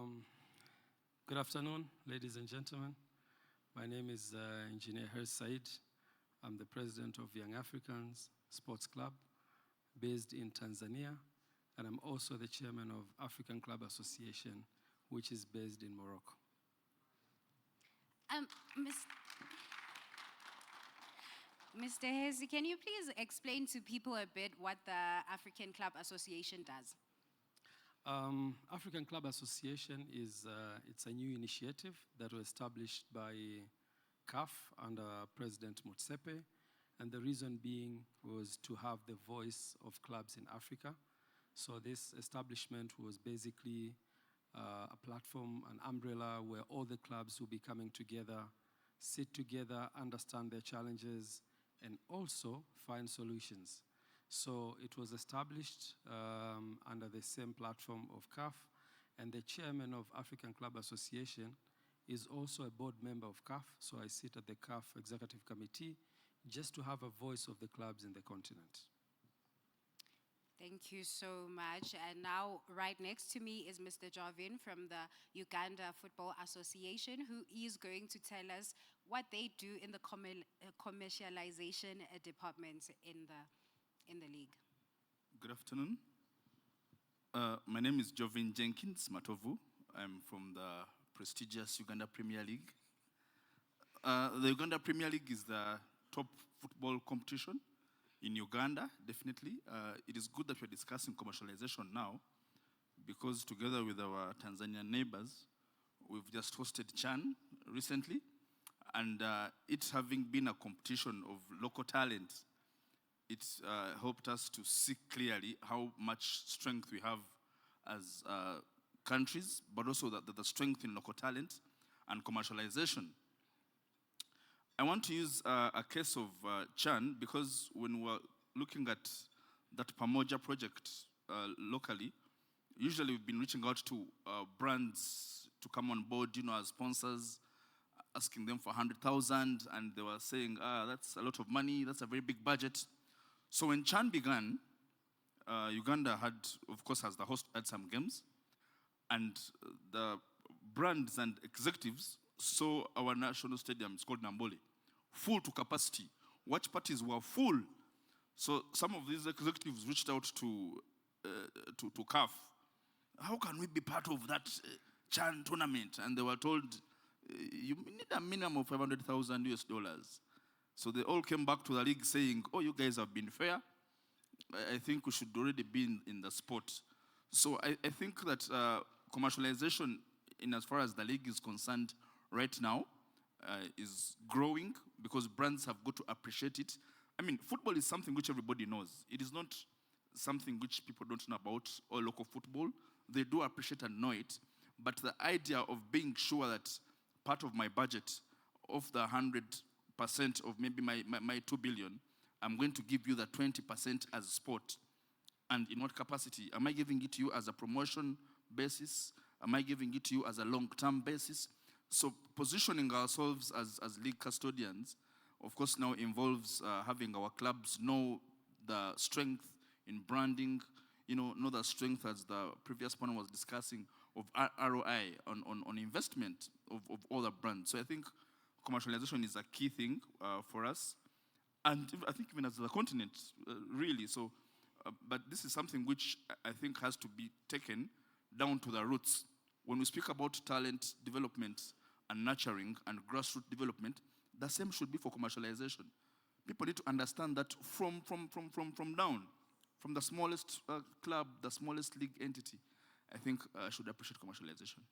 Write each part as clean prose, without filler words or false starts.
Um, Good afternoon, ladies and gentlemen. My name is Engineer Her Said. I'm the president of Young Africans Sports Club based in Tanzania, and I'm also the chairman of African Club Association, which is based in Morocco. Mr. Hezi, can you please explain to people a bit what the African Club Association does? African Club Association is it's a new initiative that was established by CAF under President Motsepe, and the reason being was to have the voice of clubs in Africa. So this establishment was basically a platform, an umbrella where all the clubs will be coming together, sit together, understand their challenges, and also find solutions. So it was established under the same platform of CAF, and the chairman of African Club Association is also a board member of CAF, so I sit at the CAF Executive Committee just to have a voice of the clubs in the continent. Thank you so much. And now, right next to me is Mr. Jovin from the Uganda Football Association, who is going to tell us what they do in the commercialization department in the league. Good afternoon. My name is Jovin Jenkins Matovu. I'm from the prestigious Uganda Premier League. The Uganda Premier League is the top football competition in Uganda, definitely. It is good that we're discussing commercialization now, because together with our Tanzanian neighbors, we've just hosted CHAN recently, and it having been a competition of local talent, it's helped us to see clearly how much strength we have as countries, but also the strength in local talent and commercialization. I want to use a case of CHAN, because when we're looking at that Pamoja project locally, usually we've been reaching out to brands to come on board, as sponsors, asking them for 100,000, and they were saying, that's a lot of money, that's a very big budget. So when CHAN began, Uganda had, of course, as the host, had some games, and the brands and executives saw our national stadium, it's called Nambole, full to capacity. Watch parties were full. So some of these executives reached out to CAF. How can we be part of that CHAN tournament? And they were told, you need a minimum of 500,000 US dollars. So they all came back to the league saying, oh, you guys have been fair. I think we should already be in the sport. So I think that commercialization, in as far as the league is concerned right now, is growing, because brands have got to appreciate it. I mean, football is something which everybody knows. It is not something which people don't know about, or local football. They do appreciate and know it. But the idea of being sure that part of my budget, of the 100% of maybe my 2 billion, I'm going to give you the 20% as sport. And in what capacity? Am I giving it to you as a promotion basis? Am I giving it to you as a long-term basis? So positioning ourselves as league custodians, of course, now involves having our clubs know the strength in branding, know the strength, as the previous panel was discussing, of ROI on investment of all the brands. So I think commercialization is a key thing for us. And I think even as the continent, really. So, but this is something which I think has to be taken down to the roots. When we speak about talent development and nurturing and grassroots development, the same should be for commercialization. People need to understand that from down, from the smallest club, the smallest league entity, I think should appreciate commercialization.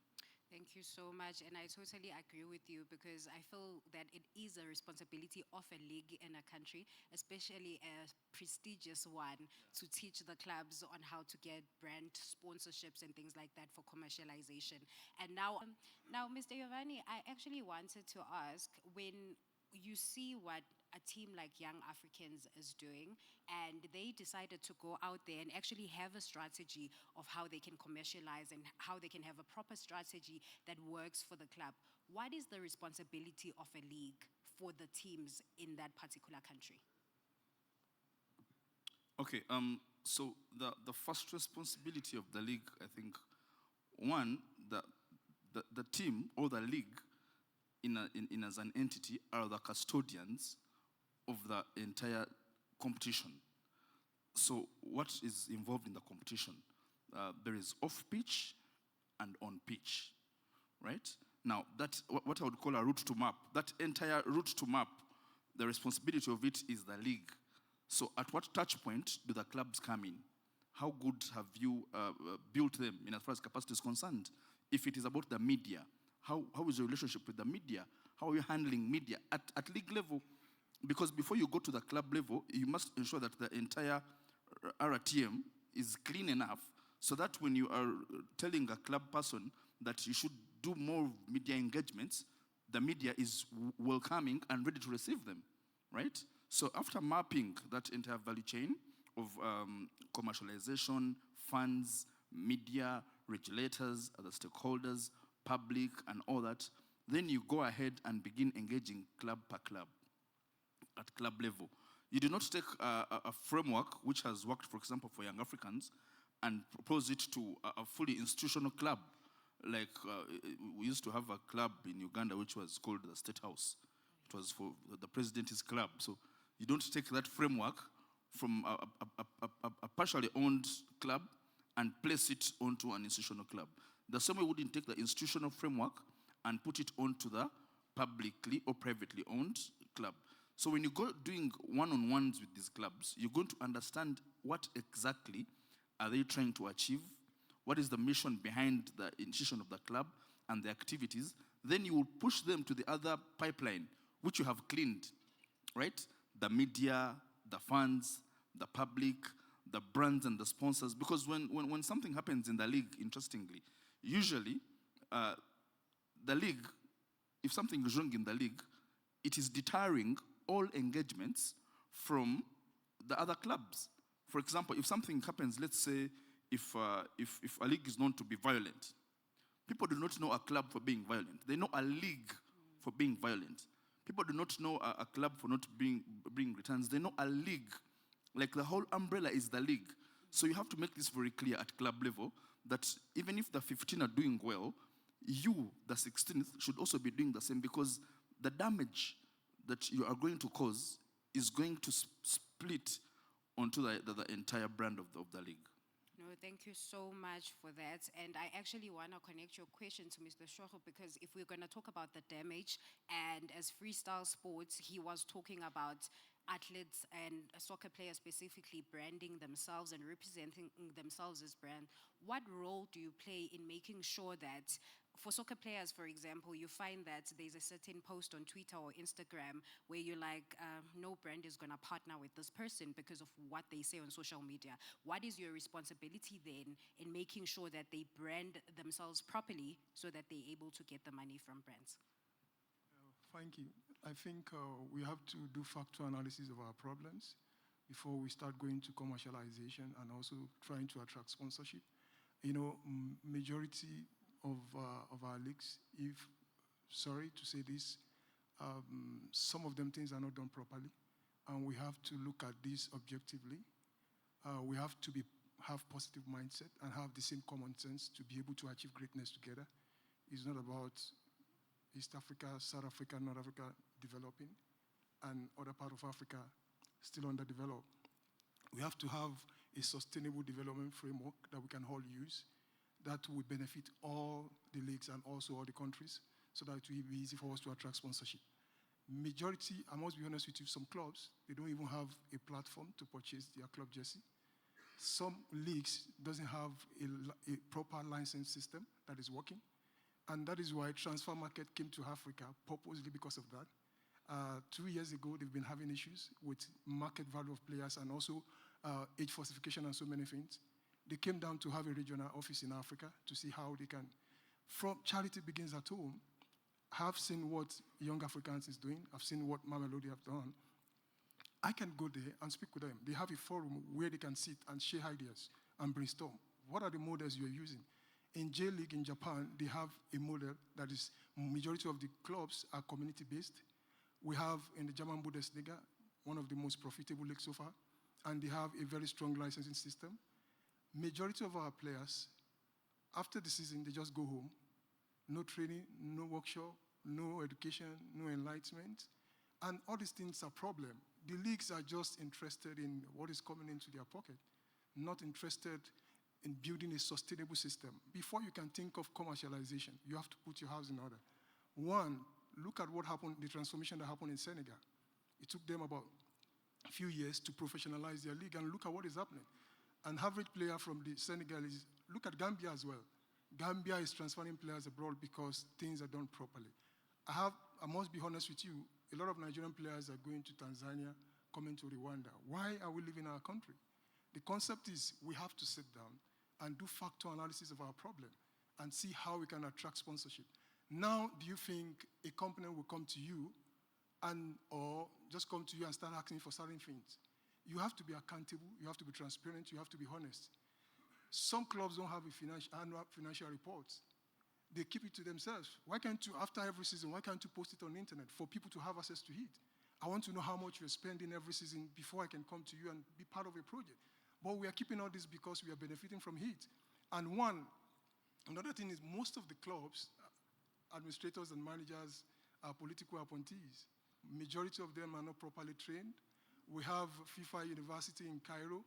Thank you so much, and I totally agree with you, because I feel that it is a responsibility of a league in a country, especially a prestigious one, to teach the clubs on how to get brand sponsorships and things like that for commercialization. And now, Mr. Giovanni, I actually wanted to ask, when you see what a team like Young Africans is doing, and they decided to go out there and actually have a strategy of how they can commercialize and how they can have a proper strategy that works for the club. What is the responsibility of a league for the teams in that particular country? Okay, so the first responsibility of the league, I think, one, the team or the league in as an entity are the custodians of the entire competition. So what is involved in the competition? There is off-pitch and on-pitch, right? Now, that what I would call a route to map, that entire route to map, the responsibility of it is the league. So at what touch point do the clubs come in? How good have you built them in as far as capacity is concerned? If it is about the media, how is your relationship with the media? How are you handling media at league level? Because before you go to the club level, you must ensure that the entire RTM is clean enough so that when you are telling a club person that you should do more media engagements, the media is welcoming and ready to receive them, right? So after mapping that entire value chain of commercialization, funds, media, regulators, other stakeholders, public, and all that, then you go ahead and begin engaging club per club at club level. You do not take a framework which has worked, for example, for young Africans and propose it to a fully institutional club. Like we used to have a club in Uganda which was called the State House. It was for the president's club. So you don't take that framework from a partially owned club and place it onto an institutional club. The same way we wouldn't take the institutional framework and put it onto the publicly or privately owned club. So when you go doing one-on-ones with these clubs, you're going to understand what exactly are they trying to achieve, what is the mission behind the institution of the club and the activities. Then you will push them to the other pipeline, which you have cleaned, right? The media, the funds, the public, the brands and the sponsors. Because when something happens in the league, interestingly, usually the league, if something is wrong in the league, it is deterring all engagements from the other clubs. For example, if something happens, let's say if a league is known to be violent, people do not know a club for being violent. They know a league for being violent. People do not know a club for not bringing returns. They know a league. Like the whole umbrella is the league. So you have to make this very clear at club level that even if the 15 are doing well, you, the 16th, should also be doing the same, because the damage that you are going to cause is going to split onto the entire brand of the league. No, thank you so much for that. And I actually want to connect your question to Mr. Shoko, because if we're going to talk about the damage, and as freestyle sports, he was talking about athletes and soccer players specifically branding themselves and representing themselves as brand. What role do you play in making sure that, for soccer players, for example, you find that there's a certain post on Twitter or Instagram where you're like, no brand is going to partner with this person because of what they say on social media. What is your responsibility then in making sure that they brand themselves properly so that they're able to get the money from brands? Thank you. I think we have to do factual analysis of our problems before we start going to commercialization and also trying to attract sponsorship. You know, majority of our leagues, if, sorry to say this, some of them things are not done properly, and we have to look at this objectively. We have to have positive mindset and have the same common sense to be able to achieve greatness together. It's not about East Africa, South Africa, North Africa developing, and other part of Africa still underdeveloped. We have to have a sustainable development framework that we can all use, that will benefit all the leagues and also all the countries, so that it will be easy for us to attract sponsorship. Majority, I must be honest with you, some clubs, they don't even have a platform to purchase their club jersey. Some leagues doesn't have a proper license system that is working. And that is why transfer market came to Africa purposely because of that. 2 years ago, they've been having issues with market value of players and also age falsification and so many things. They came down to have a regional office in Africa to see how they can, from charity begins at home. I've seen what Young Africans is doing. I've seen what Mamelodi have done. I can go there and speak with them. They have a forum where they can sit and share ideas and brainstorm. What are the models you're using? In J-League in Japan, they have a model that is, majority of the clubs are community-based. We have in the German Bundesliga, one of the most profitable leagues so far, and they have a very strong licensing system. Majority of our players, after the season, they just go home. no training, no workshop, no education, no enlightenment. And all these things are problem. The leagues are just interested in what is coming into their pocket, not interested in building a sustainable system. Before you can think of commercialization, you have to put your house in order. One, look at what happened, the transformation that happened in Senegal. It took them about a few years to professionalize their league, and look at what is happening. An average player from the Senegalese, look at Gambia as well. Gambia is transferring players abroad because things are done properly. I must be honest with you, a lot of Nigerian players are going to Tanzania, coming to Rwanda. Why are we leaving our country? The concept is we have to sit down and do factor analysis of our problem and see how we can attract sponsorship. Now, do you think a company will come to you or just come to you and start asking for certain things? You have to be accountable, you have to be transparent, you have to be honest. Some clubs don't have annual financial reports. They keep it to themselves. Why can't you, after every season, why can't you post it on the internet for people to have access to it? I want to know how much you're spending every season before I can come to you and be part of a project. But we are keeping all this because we are benefiting from it. And another thing is most of the clubs, administrators and managers are political appointees. Majority of them are not properly trained. We have FIFA University in Cairo.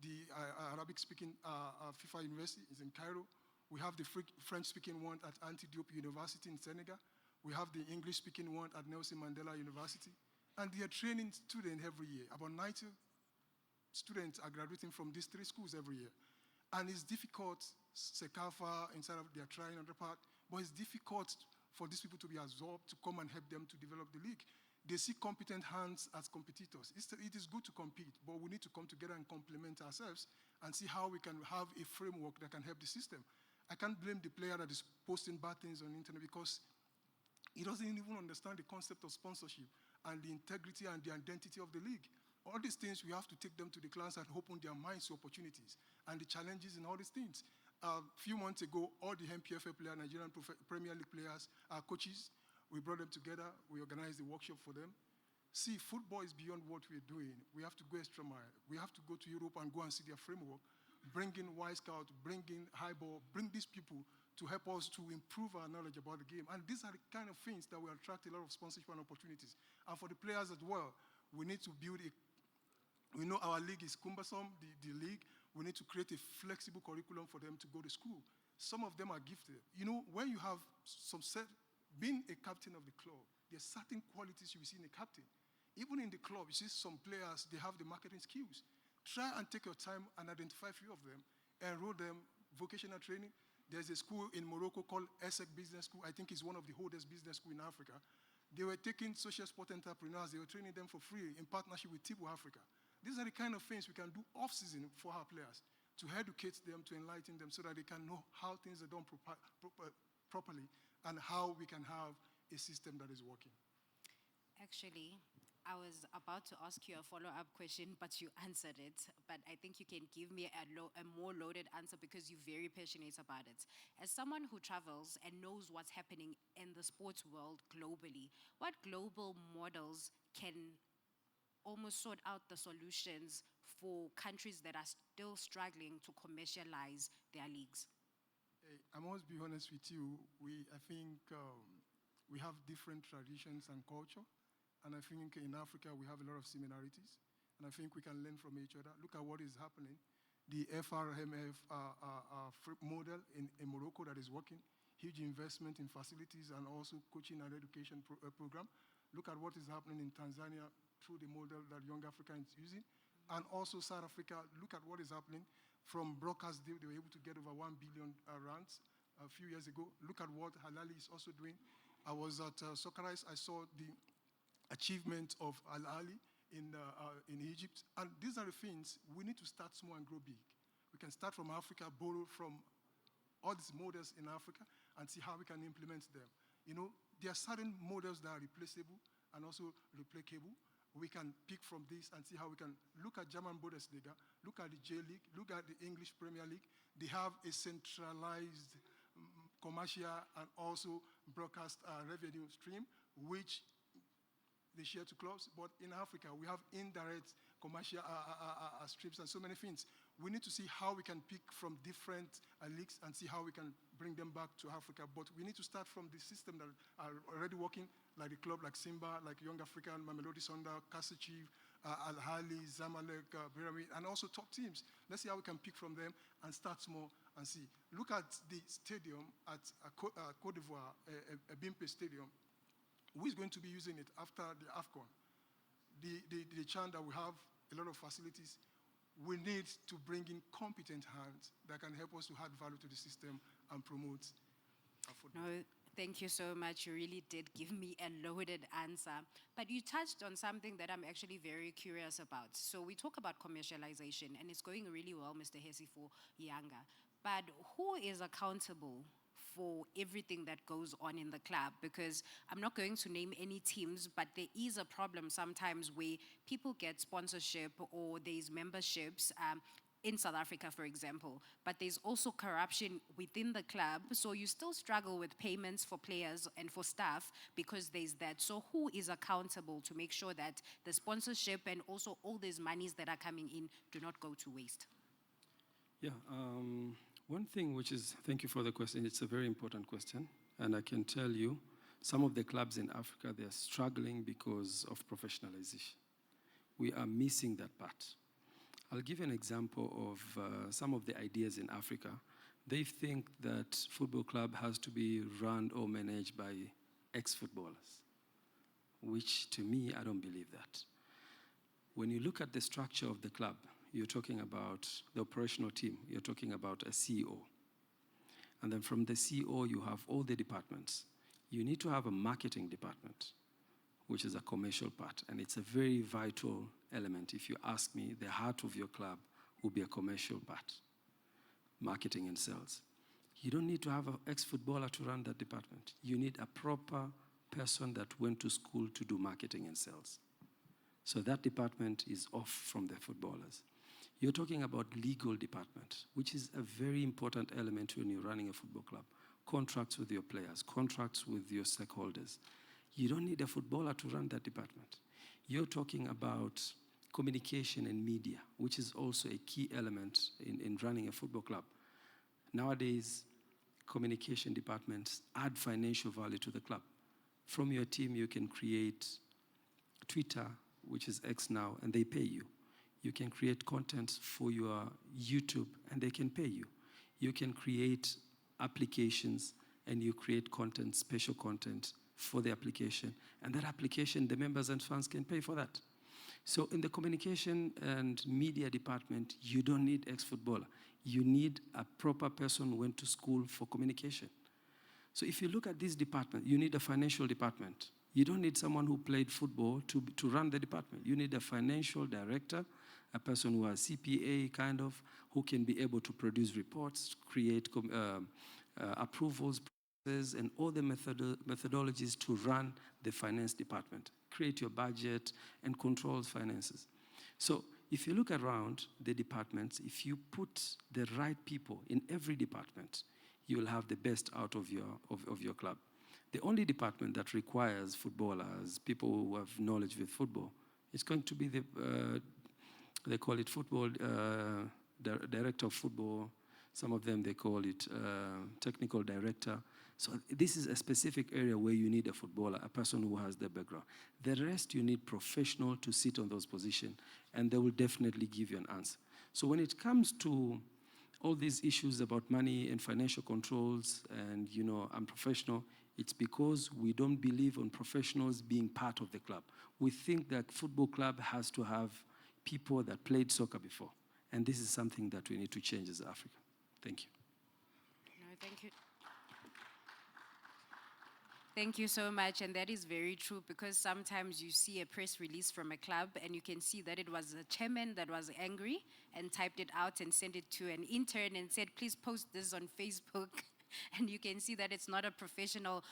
The Arabic-speaking FIFA University is in Cairo. We have the French-speaking one at Antidiop University in Senegal. We have the English-speaking one at Nelson Mandela University. And they are training students every year. About 90 students are graduating from these 3 schools every year. And it's difficult, Sekafa, inside of, they're trying on the part, but it's difficult for these people to be absorbed, to come and help them to develop the league. They see competent hands as competitors. It is good to compete, but we need to come together and complement ourselves and see how we can have a framework that can help the system. I can't blame the player that is posting bad things on the internet because he doesn't even understand the concept of sponsorship and the integrity and the identity of the league. All these things, we have to take them to the class and open their minds to opportunities and the challenges and all these things. A few months ago, all the MPFA players, Nigerian Premier League players, our coaches, we brought them together, we organized a workshop for them. See, football is beyond what we're doing. We have to go extra mile. We have to go to Europe and go and see their framework, bring in Y-Scout, bring in Highball, bring these people to help us to improve our knowledge about the game. And these are the kind of things that will attract a lot of sponsorship and opportunities. And for the players as well, we need to build we know our league is cumbersome, the league. We need to create a flexible curriculum for them to go to school. Some of them are gifted. You know, when you have being a captain of the club, there's certain qualities you will see in a captain. Even in the club, you see some players, they have the marketing skills. Try and take your time and identify a few of them, enroll them, vocational training. There's a school in Morocco called ESSEC Business School. I think it's one of the oldest business schools in Africa. They were taking social sport entrepreneurs, they were training them for free in partnership with Tibu Africa. These are the kind of things we can do off-season for our players, to educate them, to enlighten them so that they can know how things are done properly and how we can have a system that is working. Actually, I was about to ask you a follow-up question, but you answered it. But I think you can give me a more loaded answer because you're very passionate about it. As someone who travels and knows what's happening in the sports world globally, what global models can almost sort out the solutions for countries that are still struggling to commercialize their leagues? I must be honest with you. I think we have different traditions and culture. And I think in Africa, we have a lot of similarities. And I think we can learn from each other. Look at what is happening. The FRMF model in Morocco that is working, huge investment in facilities and also coaching and education program. Look at what is happening in Tanzania through the model that Young Africa is using. And also South Africa, look at what is happening. From broadcast deal, they were able to get over 1 billion rands a few years ago. Look at what Halali is also doing. I was at Soccerise, I saw the achievement of Al-Ali in Egypt. And these are the things, we need to start small and grow big. We can start from Africa, borrow from all these models in Africa, and see how we can implement them. You know, there are certain models that are replaceable and also replicable. We can pick from this and see how we can look at German Bundesliga, look at the J-League, look at the English Premier League. They have a centralized commercial and also broadcast revenue stream, which they share to clubs. But in Africa, we have indirect commercial streams and so many things. we need to see how we can pick from different leagues and see how we can bring them back to Africa. But we need to start from the system that are already working, like the club, like Simba, like Young African, Mamelodi Sundowns, Kassel Chiefs, Al Ahly, Zamalek, Pyramid, and also top teams. Let's see how we can pick from them and start small and see. Look at the stadium at Cote d'Ivoire, Bimpe Stadium. Who is going to be using it after the AFCON? The chant that we have a lot of facilities. We need to bring in competent hands that can help us to add value to the system and promote our football. No, thank you so much. You really did give me a loaded answer. But you touched on something that I'm actually very curious about. So we talk about commercialization, and it's going really well, Mr. Hesi, for Yanga. But who is accountable for everything that goes on in the club? Because I'm not going to name any teams, but there is a problem sometimes where people get sponsorship or there's memberships in South Africa, for example, but there's also corruption within the club. So you still struggle with payments for players and for staff because there's that. So who is accountable to make sure that the sponsorship and also all these monies that are coming in do not go to waste? Yeah, one thing which is, thank you for the question, it's a very important question, and I can tell you, some of the clubs in Africa, they are struggling because of professionalization. We are missing that part. I'll give you an example of some of the ideas in Africa. They think that football club has to be run or managed by ex-footballers, which to me, I don't believe that. When you look at the structure of the club, you're talking about the operational team, you're talking about a CEO. And then from the CEO, you have all the departments. You need to have a marketing department, which is a commercial part, and it's a very vital element. If you ask me, the heart of your club will be a commercial part, marketing and sales. You don't need to have an ex-footballer to run that department. You need a proper person that went to school to do marketing and sales. So that department is off from the footballers. You're talking about legal department, which is a very important element when you're running a football club. Contracts with your players, contracts with your stakeholders. You don't need a footballer to run that department. You're talking about communication and media, which is also a key element in running a football club. Nowadays, communication departments add financial value to the club. From your team, you can create Twitter, which is X now, and they pay you. You can create content for your YouTube, and they can pay you. You can create applications, and you create content, special content for the application. And that application, the members and fans can pay for that. So in the communication and media department, you don't need ex-footballer. You need a proper person who went to school for communication. So if you look at this department, you need a financial department. You don't need someone who played football to run the department. You need a financial director, a person who has CPA kind of, who can be able to produce reports, create approvals, and all the methodologies to run the finance department, create your budget, and control finances. So if you look around the departments, if you put the right people in every department, you will have the best out of your club. The only department that requires footballers, people who have knowledge with football, is going to be they call it football, director of football. Some of them, they call it technical director. So this is a specific area where you need a footballer, a person who has the background. The rest, you need professional to sit on those positions, and they will definitely give you an answer. So when it comes to all these issues about money and financial controls and, I'm professional, it's because we don't believe on professionals being part of the club. We think that football club has to have people that played soccer before. And this is something that we need to change as Africa. Thank you. No, thank you. Thank you so much, and that is very true, because sometimes you see a press release from a club and you can see that it was a chairman that was angry and typed it out and sent it to an intern and said, please post this on Facebook. And you can see that it's not a professional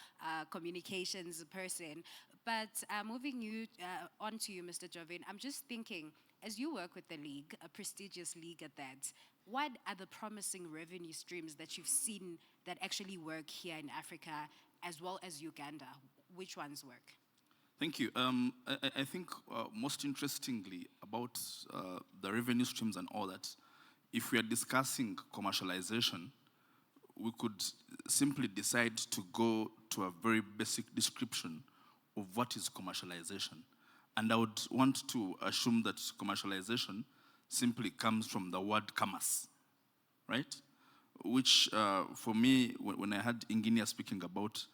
communications person. But moving on to you, Mr. Jovin, I'm just thinking, as you work with the league, a prestigious league at that, what are the promising revenue streams that you've seen that actually work here in Africa, as well as Uganda? Which ones work? Thank you. I think most interestingly about the revenue streams and all that if we are discussing commercialization, we could simply decide to go to a very basic description of what is commercialization. And I would want to assume that commercialization simply comes from the word commerce, right? Which, for me, when I heard Engineer speaking about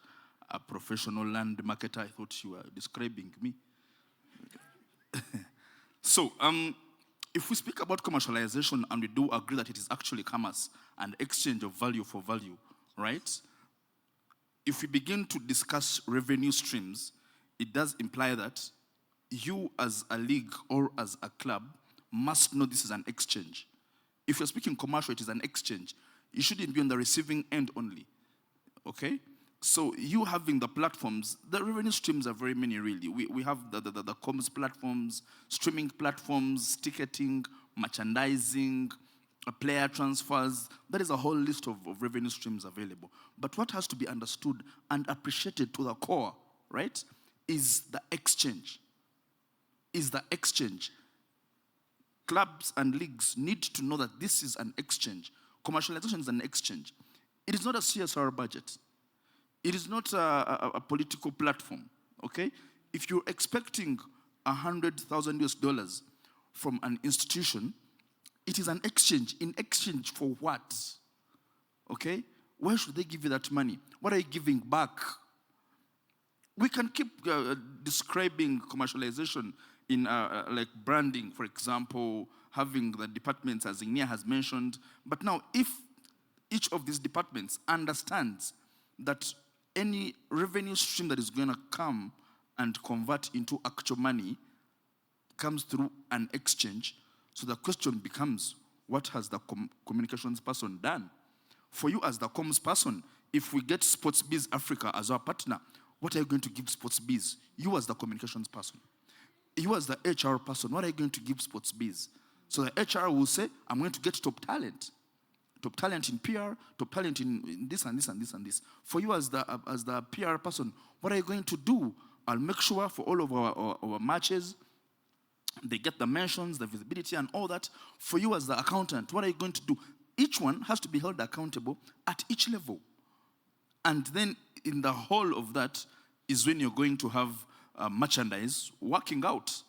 a professional land marketer, I thought you were describing me. So, if we speak about commercialization and we do agree that it is actually commerce and exchange of value for value, right? If we begin to discuss revenue streams, it does imply that you as a league or as a club must know this is an exchange. If you're speaking commercial, it is an exchange. You shouldn't be on the receiving end only, okay? So you having the platforms, the revenue streams are very many really. We have the comms platforms, streaming platforms, ticketing, merchandising, player transfers. There is a whole list of revenue streams available. But what has to be understood and appreciated to the core, right, is the exchange. Is the exchange. Clubs and leagues need to know that this is an exchange. Commercialization is an exchange. It is not a CSR budget. It is not a political platform, okay? If you're expecting $100,000 from an institution, it is an exchange. In exchange for what? Okay? Why should they give you that money? What are you giving back? We can keep describing commercialization in like branding, for example, having the departments, as Ignia has mentioned. But now, if each of these departments understands that any revenue stream that is going to come and convert into actual money comes through an exchange, so the question becomes, what has the communications person done? For you as the comms person, if we get SportsBiz Africa as our partner, what are you going to give SportsBiz? You as the communications person. You as the HR person, what are you going to give SportsBiz? So the HR will say, I'm going to get top talent. Top talent in PR, top talent in this and this and this and this. For you as the PR person, what are you going to do? I'll make sure for all of our matches, they get the mentions, the visibility and all that. For you as the accountant, what are you going to do? Each one has to be held accountable at each level. And then in the whole of that is when you're going to have merchandise working out.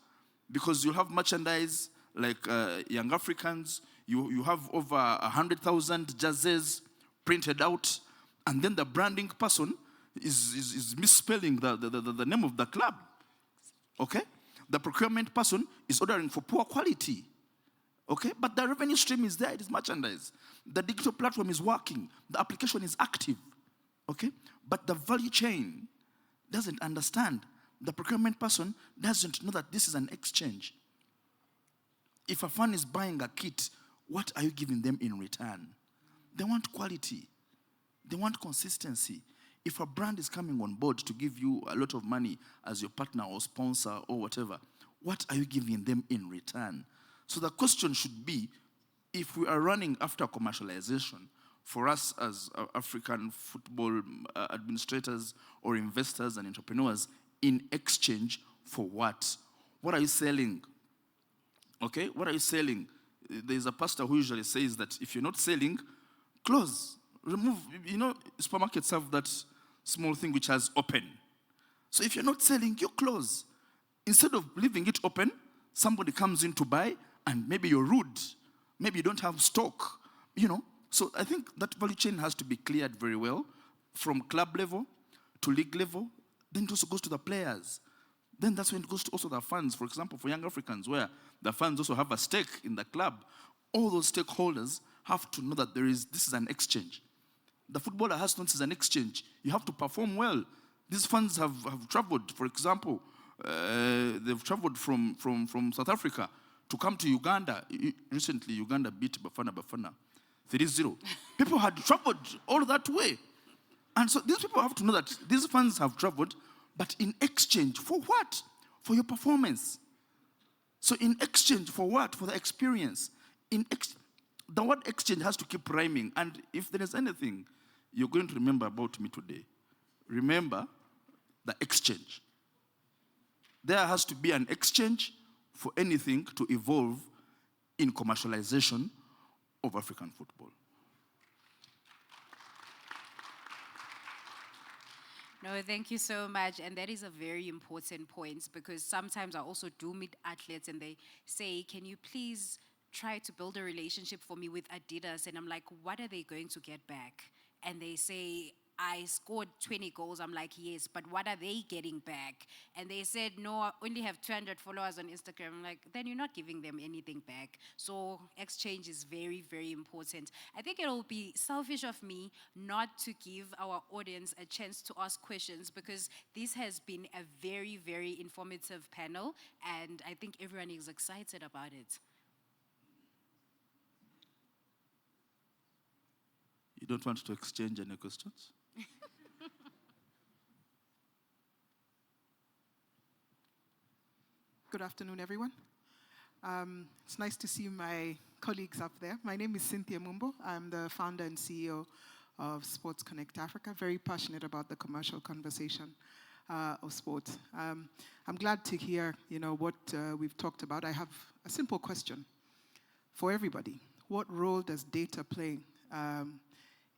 Because you have merchandise like Young Africans, you have over 100,000 jerseys printed out, and then the branding person is misspelling the name of the club. Okay? The procurement person is ordering for poor quality. Okay? But the revenue stream is there, it is merchandise. The digital platform is working, the application is active. Okay? But the value chain doesn't understand. The procurement person doesn't know that this is an exchange. If a fan is buying a kit, what are you giving them in return? They want quality. They want consistency. If a brand is coming on board to give you a lot of money as your partner or sponsor or whatever, what are you giving them in return? So the question should be, if we are running after commercialization, for us as African football administrators or investors and entrepreneurs, in exchange for what? What are you selling? Okay, what are you selling? There's a pastor who usually says that if you're not selling, close, remove. You know, supermarkets have that small thing which has open. So if you're not selling, you close. Instead of leaving it open, somebody comes in to buy, and maybe you're rude. Maybe you don't have stock, you know. So I think that value chain has to be cleared very well from club level to league level. Then it also goes to the players. Then that's when it goes to also the funds. For example, for Young Africans, where the funds also have a stake in the club, all those stakeholders have to know that this is an exchange. The footballer has to know this is an exchange. You have to perform well. These funds have traveled. For example, they've traveled from South Africa to come to Uganda. Recently, Uganda beat Bafana 3-0. People had traveled all that way. And so these people have to know that these funds have traveled, but in exchange for what? For your performance. So in exchange for what? For the experience. The word exchange has to keep rhyming. And if there is anything you're going to remember about me today, remember the exchange. There has to be an exchange for anything to evolve in commercialization of African football. No, thank you so much. And that is a very important point because sometimes I also do meet athletes and they say, can you please try to build a relationship for me with Adidas? And I'm like, what are they going to get back? And they say, I scored 20 goals. I'm like, yes, but what are they getting back? And they said, no, I only have 200 followers on Instagram. I'm like, then you're not giving them anything back. So exchange is very, very important. I think it will be selfish of me not to give our audience a chance to ask questions because this has been a very, very informative panel. And I think everyone is excited about it. You don't want to exchange any questions? Good afternoon, everyone. It's nice to see my colleagues up there. My name is Cynthia Mumbo. I'm the founder and CEO of Sports Connect Africa, very passionate about the commercial conversation of sports. I'm glad to hear, what we've talked about. I have a simple question for everybody. What role does data play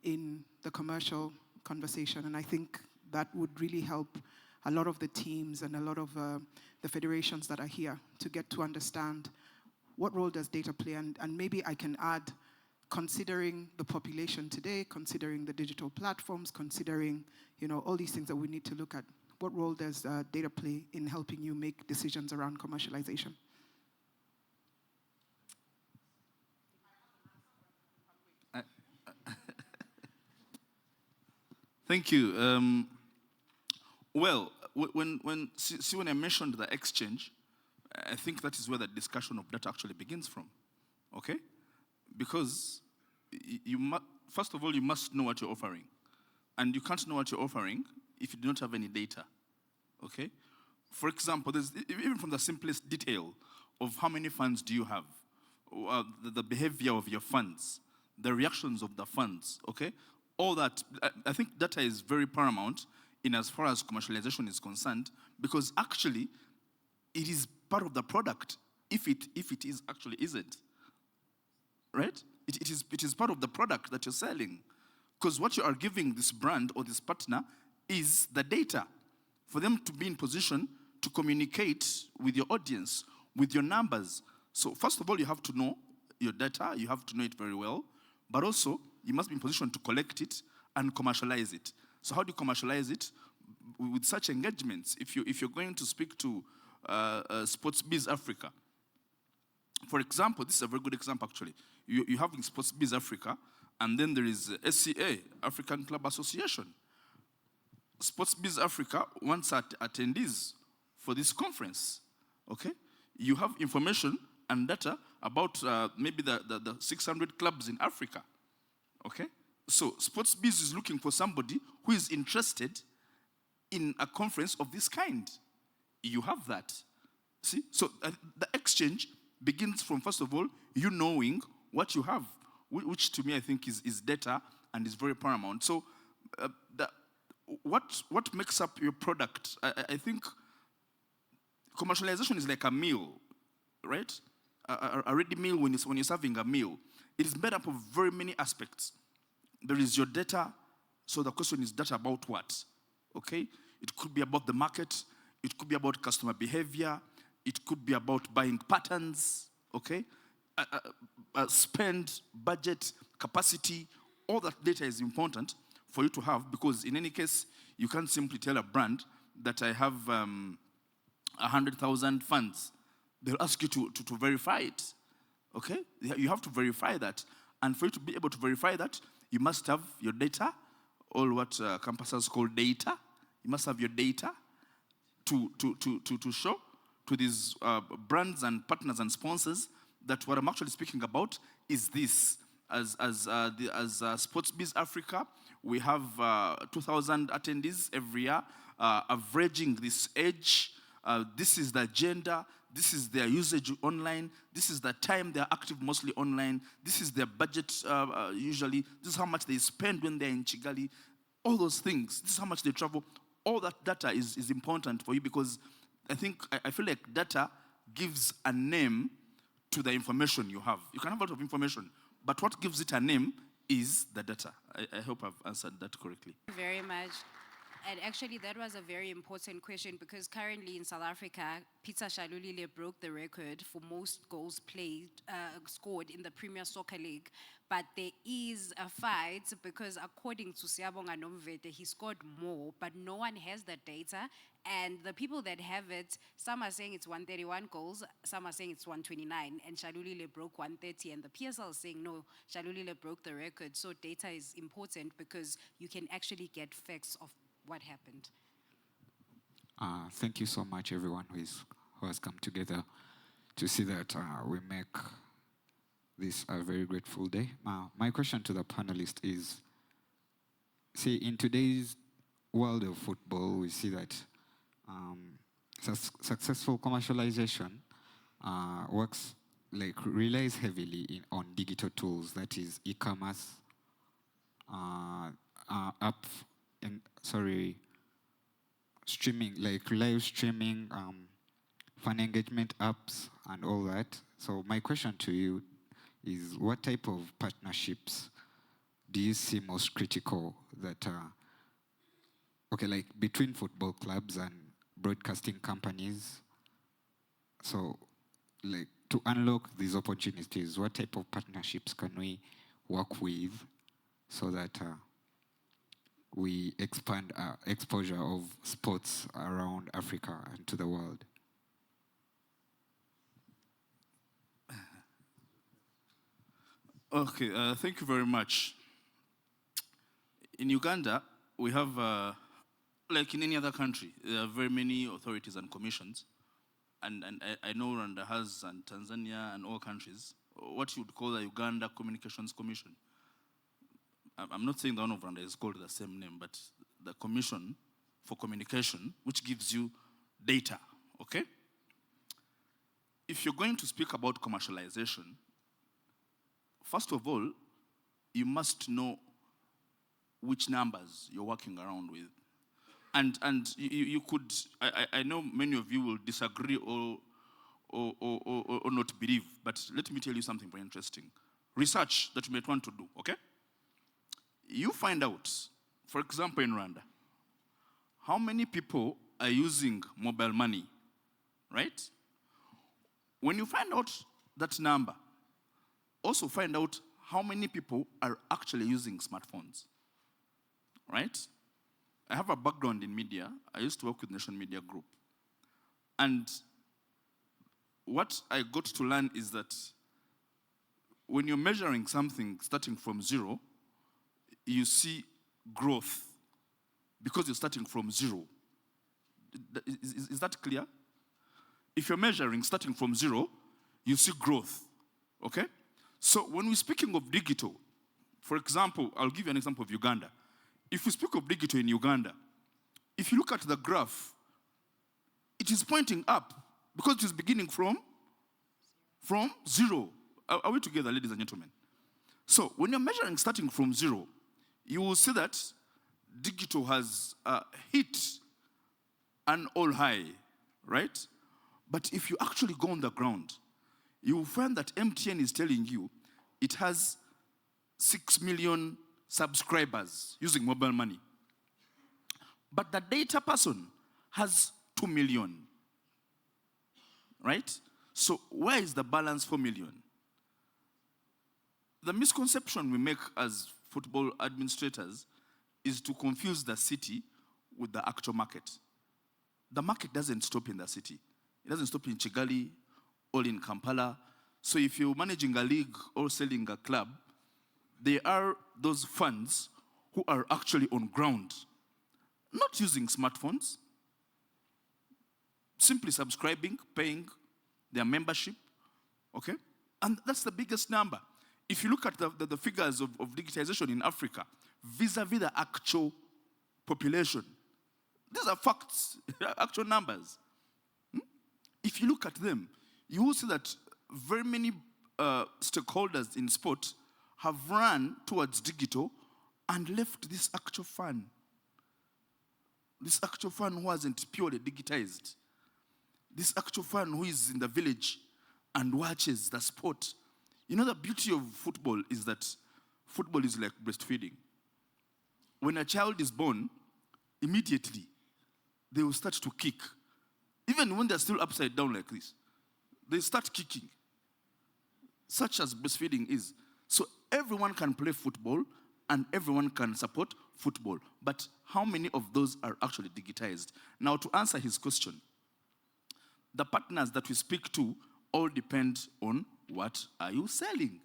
in the commercial conversation? And I think that would really help a lot of the teams and a lot of the federations that are here to get to understand what role does data play. And maybe I can add, considering the population today, considering the digital platforms, considering all these things that we need to look at, what role does data play in helping you make decisions around commercialization? Thank you. Well, when I mentioned the exchange, I think that is where the discussion of data actually begins from, okay? Because first of all, you must know what you're offering. And you can't know what you're offering if you do not have any data, okay? For example, there's even from the simplest detail of how many funds do you have, the behavior of your funds, the reactions of the funds, okay? All that, I think data is very paramount in as far as commercialization is concerned, because actually it is part of the product if it is actually isn't, right? It is part of the product that you're selling, because what you are giving this brand or this partner is the data for them to be in position to communicate with your audience, with your numbers. So first of all, you have to know your data, you have to know it very well, but also you must be in position to collect it and commercialize it. So how do you commercialize it? With such engagements, if you're going to speak to Sports Biz Africa, for example, this is a very good example actually. You have in Sports Biz Africa, and then there is SCA, African Club Association. Sports Biz Africa wants attendees for this conference, okay? You have information and data about maybe the 600 clubs in Africa, okay? So Sports Biz is looking for somebody who is interested in a conference of this kind. You have that. See? So the exchange begins from, first of all, you knowing what you have, which to me I think is data and is very paramount. So what makes up your product? I think commercialization is like a meal, right? A ready meal when you're serving a meal. It is made up of very many aspects. There is your data, so the question is data about what? Okay? It could be about the market, it could be about customer behavior, it could be about buying patterns, okay? Spend, budget, capacity, all that data is important for you to have, because in any case, you can't simply tell a brand that I have 100,000 funds. They'll ask you to verify it, okay? You have to verify that. And for you to be able to verify that, you must have your data, all what campuses call data. You must have your data to show to these brands and partners and sponsors that what I'm actually speaking about is this. As Sports Biz Africa, we have 2,000 attendees every year, averaging this age. This is the agenda. This is their usage online. This is the time they're active mostly online. This is their budget usually. This is how much they spend when they're in Kigali. All those things. This is how much they travel. All that data is important for you, because I feel like data gives a name to the information you have. You can have a lot of information, but what gives it a name is the data. I hope I've answered that correctly. Very much. And actually, that was a very important question because currently in South Africa, Peter Shalulile broke the record for most goals scored in the Premier Soccer League. But there is a fight because according to Siyabonga Nomvete, he scored more, but no one has the data. And the people that have it, some are saying it's 131 goals, some are saying it's 129, and Shalulile broke 130, and the PSL is saying no, Shalulile broke the record. So data is important because you can actually get facts of what happened. Thank you so much, everyone who has come together to see that we make this a very grateful day. My question to the panelist is, see, in today's world of football, we see that successful commercialization relies heavily on digital tools, that is e-commerce, streaming, like live streaming, fan engagement apps, and all that. So my question to you is, what type of partnerships do you see most critical that, like between football clubs and broadcasting companies? So, like, to unlock these opportunities, what type of partnerships can we work with so that we expand our exposure of sports around Africa and to the world? Okay, thank you very much. In Uganda, we have, like in any other country, there are very many authorities and commissions. And I know Rwanda has, and Tanzania and all countries, what you would call the Uganda Communications Commission. I'm not saying the one of Rwanda is called the same name, but the Commission for Communication, which gives you data, okay? If you're going to speak about commercialization, first of all, you must know which numbers you're working around with. And you could, I know many of you will disagree or not believe, but let me tell you something very interesting. Research that you might want to do, okay? You find out, for example, in Rwanda, how many people are using mobile money, right? When you find out that number, also find out how many people are actually using smartphones, right? I have a background in media. I used to work with Nation Media Group. And what I got to learn is that when you're measuring something starting from zero, you see growth because you're starting from zero. Is that clear? If you're measuring starting from zero, you see growth, okay? So when we're speaking of digital, for example, I'll give you an example of Uganda. If we speak of digital in Uganda, if you look at the graph, it is pointing up because it is beginning from zero. Are we together, ladies and gentlemen? So when you're measuring starting from zero, you will see that digital has hit an all-high, right? But if you actually go on the ground, you will find that MTN is telling you it has 6 million subscribers using mobile money. But the data person has 2 million, right? So where is the balance 4 million? The misconception we make as football administrators is to confuse the city with the actual market. The market doesn't stop in the city. It doesn't stop in Kigali or in Kampala. So if you're managing a league or selling a club, there are those fans who are actually on ground, not using smartphones, simply subscribing, paying their membership, okay? And that's the biggest number. If you look at the figures of digitization in Africa, vis-a-vis the actual population, these are facts, actual numbers. If you look at them, you will see that very many stakeholders in sport have run towards digital and left this actual fan. This actual fan who hasn't purely digitized. This actual fan who is in the village and watches the sport. You know, the beauty of football is that football is like breastfeeding. When a child is born, immediately they will start to kick. Even when they're still upside down like this, they start kicking. Such as breastfeeding is. So everyone can play football and everyone can support football. But how many of those are actually digitized? Now, to answer his question, the partners that we speak to all depend on what are you selling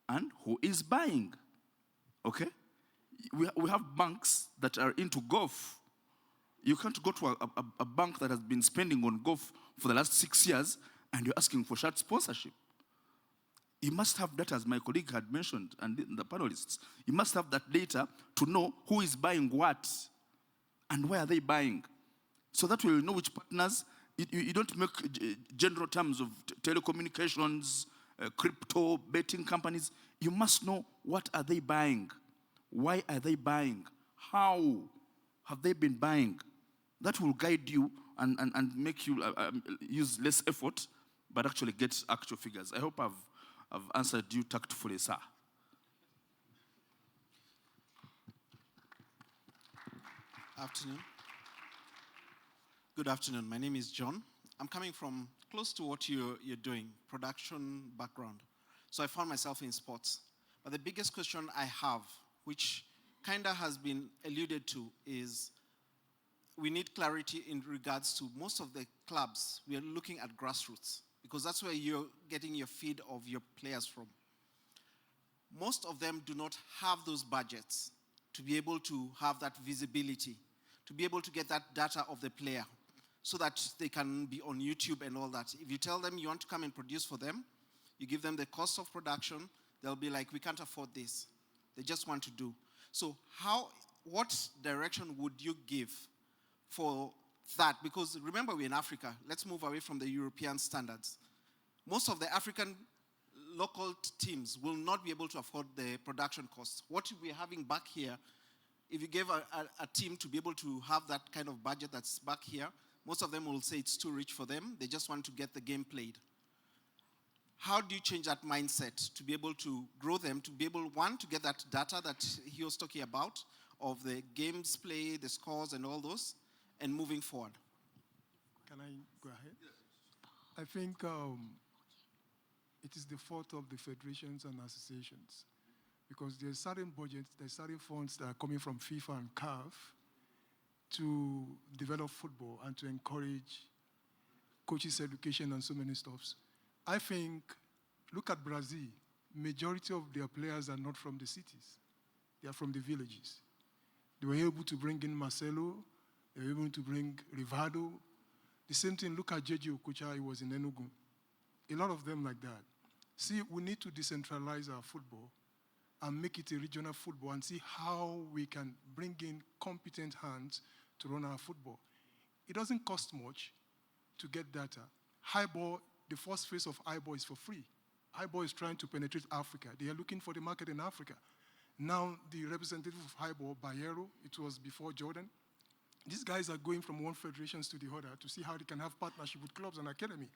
and who is buying. Okay? We have banks that are into golf. You can't go to a bank that has been spending on golf for the last 6 years and you're asking for shirt sponsorship. You must have data, as my colleague had mentioned, and the panelists. You must have that data to know who is buying what and where are they buying. So that way you know which partners. You don't make general terms of telecommunications, crypto, betting companies. You must know what are they buying. Why are they buying? How have they been buying? That will guide you and make you use less effort, but actually get actual figures. I hope I've answered you tactfully, sir. Afternoon. Good afternoon. My name is John. I'm coming from close to what you're doing, production background. So I found myself in sports. But the biggest question I have, which kind of has been alluded to, is we need clarity in regards to most of the clubs. We are looking at grassroots because that's where you're getting your feed of your players from. Most of them do not have those budgets to be able to have that visibility, to be able to get that data of the player so that they can be on YouTube and all that. If you tell them you want to come and produce for them, you give them the cost of production, they'll be like, we can't afford this. They just want to do. So what direction would you give for that? Because remember, we're in Africa. Let's move away from the European standards. Most of the African local teams will not be able to afford the production costs. What we're having back here, if you gave a team to be able to have that kind of budget that's back here, most of them will say it's too rich for them. They just want to get the game played. How do you change that mindset to be able to grow them, to be able, one, to get that data that he was talking about of the games play, the scores and all those, and moving forward? Can I go ahead? I think it is the fault of the federations and associations because there's certain budgets, there's certain funds that are coming from FIFA and CAF to develop football and to encourage coaches' education and so many stuffs. I think, look at Brazil. Majority of their players are not from the cities. They are from the villages. They were able to bring in Marcelo. They were able to bring Rivaldo. The same thing, look at J.J. Okocha, he was in Enugu. A lot of them like that. See, we need to decentralize our football and make it a regional football and see how we can bring in competent hands to run our football. It doesn't cost much to get data. Highball, the first phase of Highball is for free. Highball is trying to penetrate Africa. They are looking for the market in Africa. Now, the representative of Highball, Bayero, it was before Jordan. These guys are going from one federation to the other to see how they can have partnership with clubs and academy.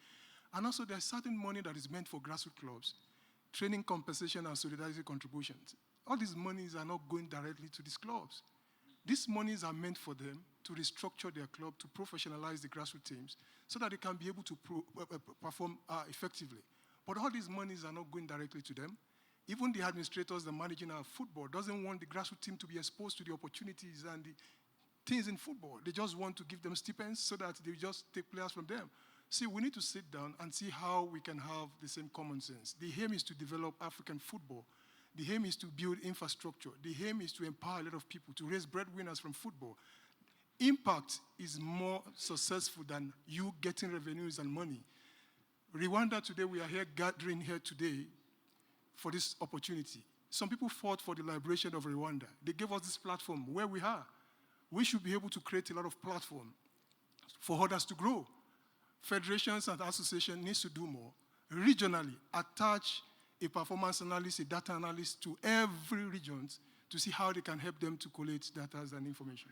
And also, there's certain money that is meant for grassroots clubs, training compensation and solidarity contributions. All these monies are not going directly to these clubs. These monies are meant for them to restructure their club, to professionalize the grassroots teams, so that they can be able to perform effectively. But all these monies are not going directly to them. Even the administrators that are managing our football doesn't want the grassroots team to be exposed to the opportunities and the things in football. They just want to give them stipends so that they just take players from them. See, we need to sit down and see how we can have the same common sense. The aim is to develop African football. The aim is to build infrastructure. The aim is to empower a lot of people, to raise breadwinners from football. Impact is more successful than you getting revenues and money. Rwanda today, we are here gathering here today for this opportunity. Some people fought for the liberation of Rwanda. They gave us this platform where we are. We should be able to create a lot of platform for others to grow. Federations and associations need to do more. Regionally, attach a performance analyst, a data analyst to every region to see how they can help them to collate data and information.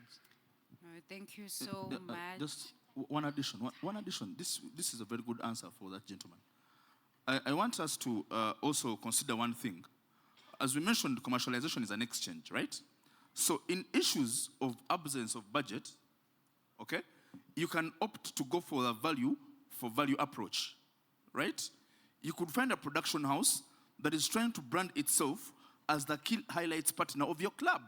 Thank you so much. Just one addition. This is a very good answer for that gentleman. I want us to also consider one thing. As we mentioned, commercialization is an exchange, right? So in issues of absence of budget, okay, you can opt to go for a value for value approach, right? You could find a production house that is trying to brand itself as the key highlights partner of your club.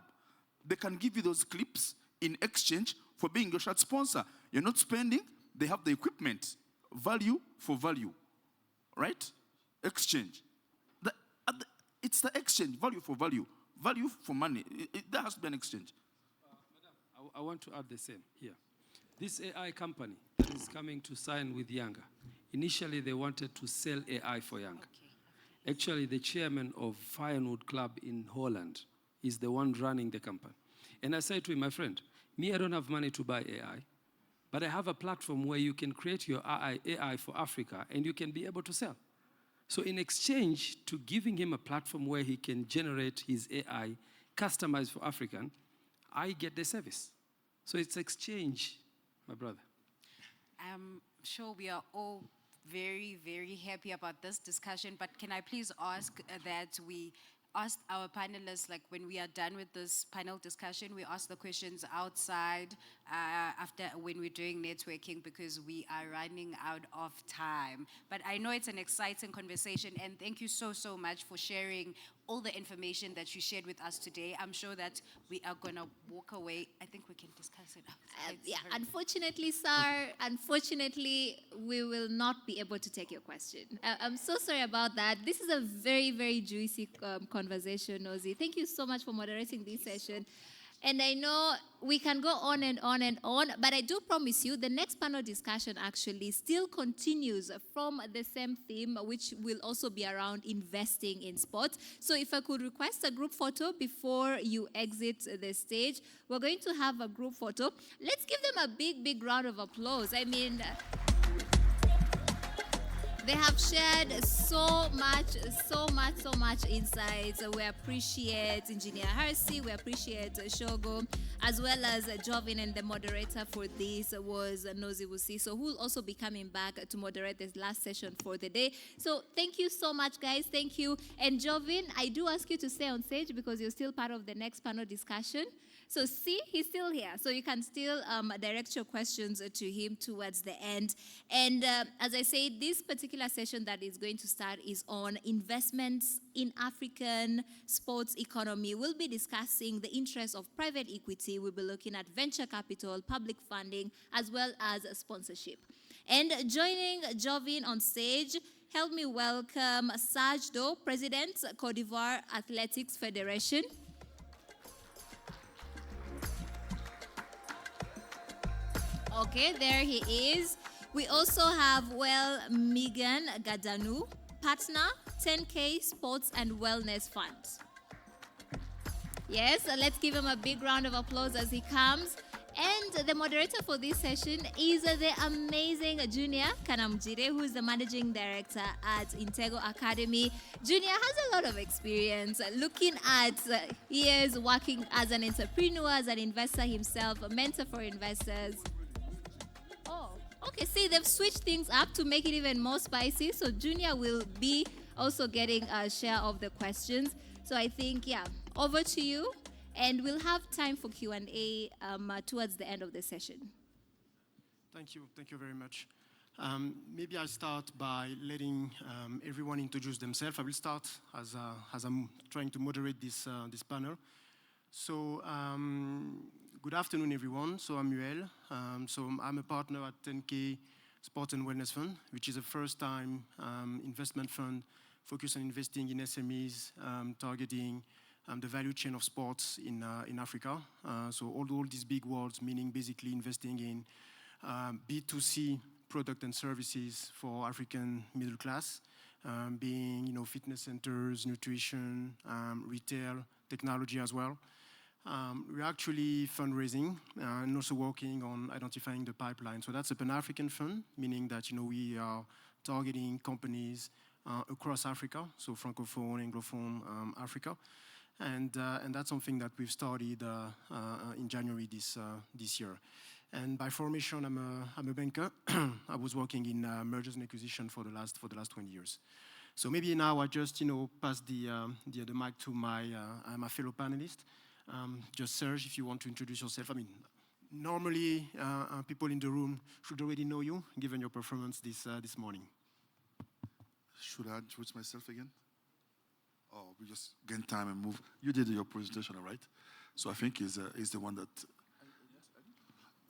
They can give you those clips in exchange for being your shirt sponsor. You're not spending, they have the equipment. Value for value, right? Exchange. It's the exchange, value for value. Value for money. There has to be an exchange. Madam, I want to add the same here. This AI company that is coming to sign with Younger, initially they wanted to sell AI for Younger. Okay. Actually, the chairman of Firewood Club in Holland is the one running the company. And I said to him, my friend, me, I don't have money to buy AI, but I have a platform where you can create your AI for Africa and you can be able to sell. So in exchange to giving him a platform where he can generate his AI customized for African, I get the service. So it's exchange, my brother. I'm sure we are all very, very happy about this discussion, but can I please ask that we ask our panelists, like when we are done with this panel discussion, we ask the questions outside after when we're doing networking because we are running out of time. But I know it's an exciting conversation and thank you so, so much for sharing all the information that you shared with us today. I'm sure that we are going to walk away. I think we can discuss it outside. Yeah, unfortunately, sir, unfortunately, we will not be able to take your question. I'm so sorry about that. This is a very, very juicy conversation, Ozzy. Thank you so much for moderating this session. And I know we can go on and on and on, but I do promise you the next panel discussion actually still continues from the same theme, which will also be around investing in sports. So if I could request a group photo before you exit the stage, we're going to have a group photo. Let's give them a big, big round of applause. I mean, they have shared so much insights. We appreciate Engineer Hersey, we appreciate Shogo, as well as Jovin, and the moderator for this was Nozi Wusiso, who will also be coming back to moderate this last session for the day. So thank you so much, guys. Thank you. And Jovin, I do ask you to stay on stage because you're still part of the next panel discussion. So see, he's still here. So you can still direct your questions to him towards the end. And as I said, this particular session that is going to start is on investments in African sports economy. We'll be discussing the interests of private equity. We'll be looking at venture capital, public funding, as well as sponsorship. And joining Jovin on stage, help me welcome Serge Do, President, Côte d'Ivoire Athletics Federation. Okay, there he is. We also have, Megan Gadanu, partner, 10K Sports and Wellness Fund. Yes, let's give him a big round of applause as he comes. And the moderator for this session is the amazing Junior Kanamjire, who is the managing director at Intego Academy. Junior has a lot of experience looking at years working as an entrepreneur, as an investor himself, a mentor for investors. Okay, see, they've switched things up to make it even more spicy. So Junior will be also getting a share of the questions. So I think, over to you. And we'll have time for Q&A towards the end of the session. Thank you very much. Maybe I'll start by letting everyone introduce themselves. I will start as I'm trying to moderate this panel. So good afternoon, everyone. So I'm Yuel. So I'm a partner at 10K Sports and Wellness Fund, which is a first-time investment fund focused on investing in SMEs, targeting the value chain of sports in Africa. So all these big words, meaning basically investing in B2C product and services for African middle class, being fitness centers, nutrition, retail, technology as well. We're actually fundraising and also working on identifying the pipeline. So that's a Pan-African fund, meaning that we are targeting companies across Africa, so Francophone, Anglophone Africa. And that's something that we've started in January this year. And by formation, I'm a banker. I was working in mergers and acquisition for the last 20 years. So maybe now I just pass the mic to my fellow panelist. Just Serge, if you want to introduce yourself. I mean, normally people in the room should already know you, given your performance this morning. Should I introduce myself again? Oh, we just gain time and move. You did your presentation, all right? So I think is the one that.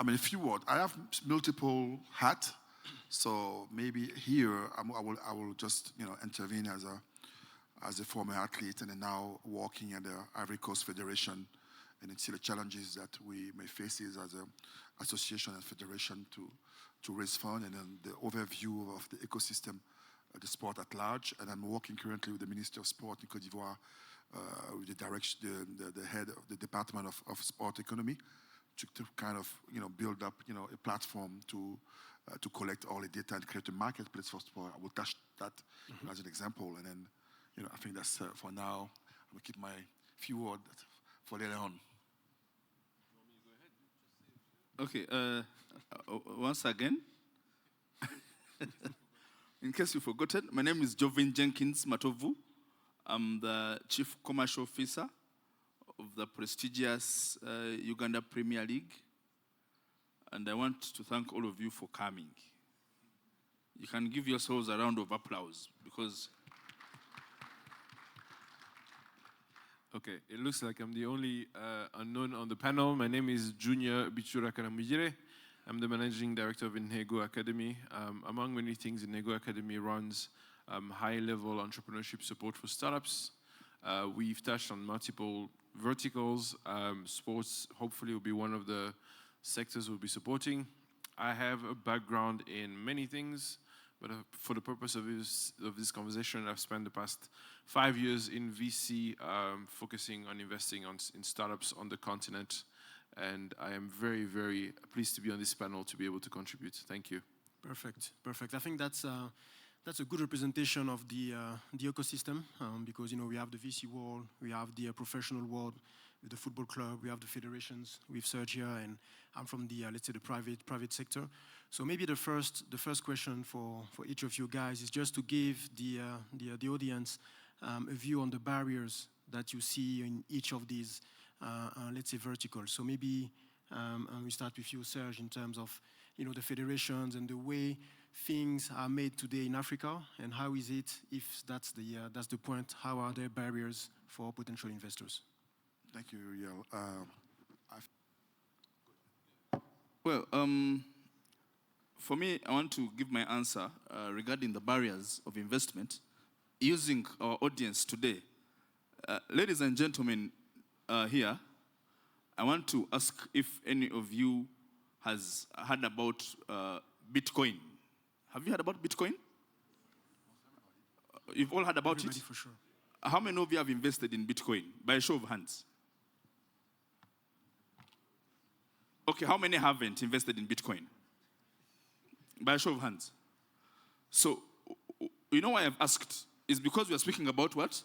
I mean, a few words. I have multiple hats, so maybe here I will just intervene as a former athlete and then now working at the Ivory Coast Federation, and then see the challenges that we may face as an association and federation to raise funds, and then the overview of the ecosystem, the sport at large. And I'm working currently with the Minister of Sport in Côte d'Ivoire, with the head of the Department of Sport Economy, to kind of build up a platform to collect all the data and create a marketplace for sport. I will touch that as an example, and then I think that's for now. I will keep my few words for later on. Okay. Once again, in case you've forgotten, my name is Jovin Jenkins Matovu. I'm the Chief Commercial Officer of the prestigious Uganda Premier League. And I want to thank all of you for coming. You can give yourselves a round of applause because... Okay, it looks like I'm the only unknown on the panel. My name is Junior Bichura Kanamujire. I'm the Managing Director of Intego Academy. Among many things, Intego Academy runs high-level entrepreneurship support for startups. We've touched on multiple verticals. Sports, hopefully, will be one of the sectors we'll be supporting. I have a background in many things, but for the purpose of this conversation, I've spent the past 5 years in VC, focusing on investing in startups on the continent. And I am very, very pleased to be on this panel to be able to contribute. Thank you. Perfect. I think that's a good representation of the ecosystem, because we have the VC world, we have the professional world with the football club, we have the federations with Serge here, and I'm from the let's say the private sector. So maybe the first question for each of you guys is just to give the audience a view on the barriers that you see in each of these let's say verticals. So maybe we start with you, Serge, in terms of the federations and the way things are made today in Africa, and how is it, if that's the point, how are there barriers for potential investors? Thank you, Uriel. Well, for me, I want to give my answer regarding the barriers of investment using our audience today. Ladies and gentlemen here, I want to ask if any of you has heard about Bitcoin. Have you heard about Bitcoin? You've all heard about Everybody it? for sure. How many of you have invested in Bitcoin? By a show of hands. Okay, how many haven't invested in Bitcoin? By a show of hands. So, why I've asked is because we are speaking about what?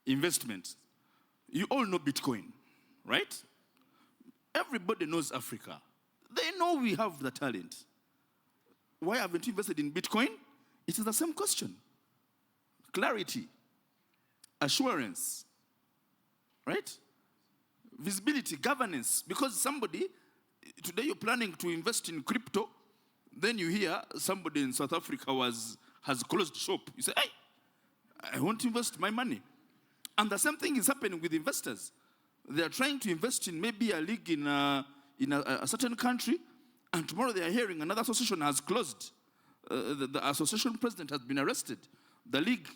Investment. You all know Bitcoin, right? Everybody knows Africa. They know we have the talent. Why haven't you invested in Bitcoin? It is the same question. Clarity, assurance, right? Visibility, governance. Because today you're planning to invest in crypto, then you hear somebody in South Africa has closed shop. You say, hey, I want to invest my money. And the same thing is happening with investors. They are trying to invest in maybe a league in a certain country, and tomorrow they are hearing another association has closed. The association president has been arrested. The league,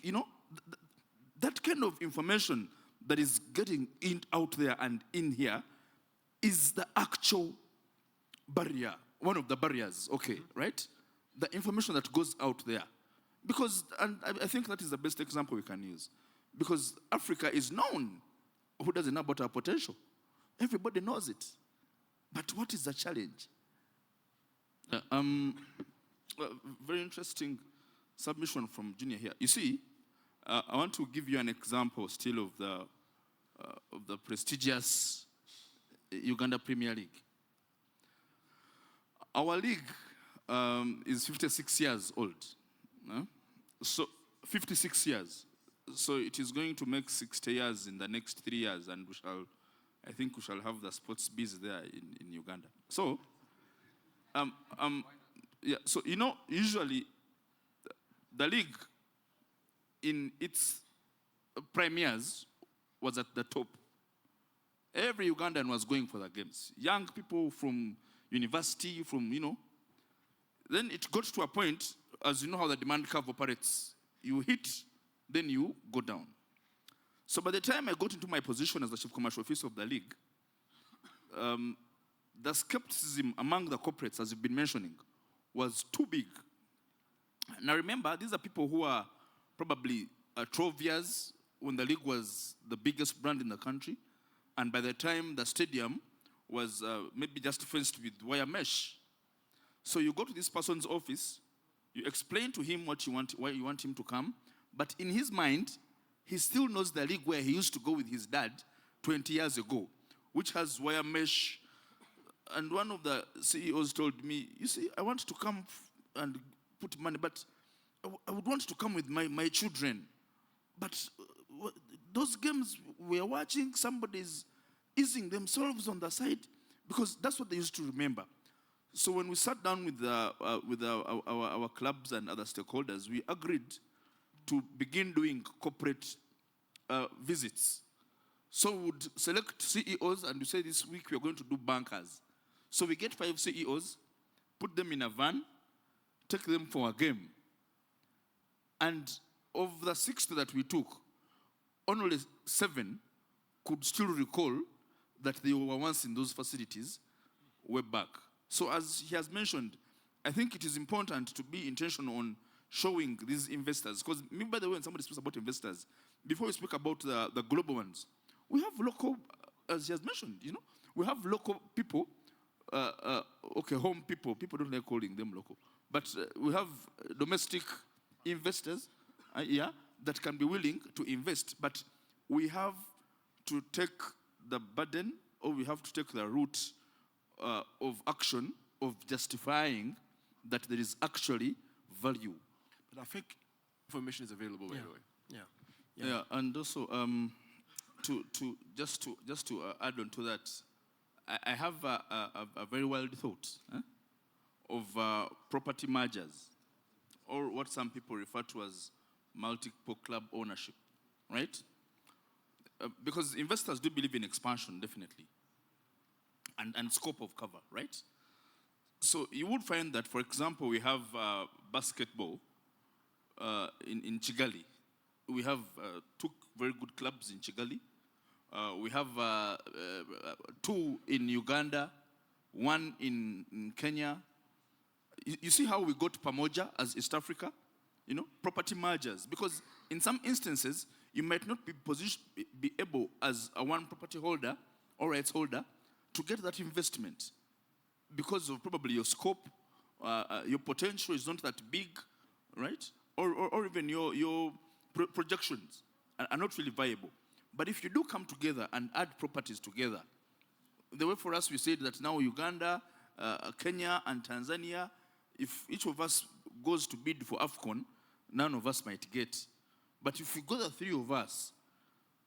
that kind of information that is getting out there and in here is the actual barrier, one of the barriers, okay, right? The information that goes out there. Because, and I think that is the best example we can use. Because Africa is known. Who doesn't know about our potential? Everybody knows it. But what is the challenge? Very interesting submission from Junior here. You see, I want to give you an example still of the prestigious Uganda Premier League. Our league is 56 years old. So 56 years. So it is going to make 60 years in the next 3 years, and I think we shall have the sports biz there in Uganda. So, yeah. So usually the league in its prime years was at the top. Every Ugandan was going for the games. Young people from university, Then it got to a point, as you know how the demand curve operates, you hit, then you go down. So by the time I got into my position as the chief commercial officer of the league, the skepticism among the corporates, as you've been mentioning, was too big. Now remember, these are people who are probably 12 years when the league was the biggest brand in the country, and by the time the stadium was maybe just fenced with wire mesh. So you go to this person's office, you explain to him what you want, why you want him to come, but in his mind, he still knows the league where he used to go with his dad 20 years ago, which has wire mesh. And one of the CEOs told me, you see, I want to come and put money, but I would want to come with my children. But those games we're watching, somebody's easing themselves on the side, because that's what they used to remember. So when we sat down with our clubs and other stakeholders, we agreed to begin doing corporate visits. So we would select CEOs and we say this week we are going to do bankers. So we get 5 CEOs, put them in a van, take them for a game. And of the 60 that we took, only 7 could still recall that they were once in those facilities way back. So as he has mentioned, I think it is important to be intentional on showing these investors. Because, by the way, when somebody speaks about investors, before we speak about the global ones, we have local, as he has mentioned, we have local people, home people. People don't like calling them local. But we have domestic investors, that can be willing to invest. But we have to take the burden, or we have to take the route of action of justifying that there is actually value. But I think information is available, by the way. Yeah, and also just to add on to that, I have a very wild thought of property mergers, or what some people refer to as multiple club ownership, right? Because investors do believe in expansion, definitely, and scope of cover, right? So you would find that, for example, we have basketball in Kigali. We have 2 very good clubs in Kigali. We have 2 in Uganda, 1 in Kenya. You see how we got Pamoja as East Africa? Property mergers. Because in some instances, you might not be able, as a one property holder or rights holder, to get that investment because of probably your scope, your potential is not that big, right? Or even your projections are not really viable. But if you do come together and add properties together, the way for us we said that now Uganda, Kenya, and Tanzania, if each of us goes to bid for AFCON, none of us might get. But if we go the 3 of us,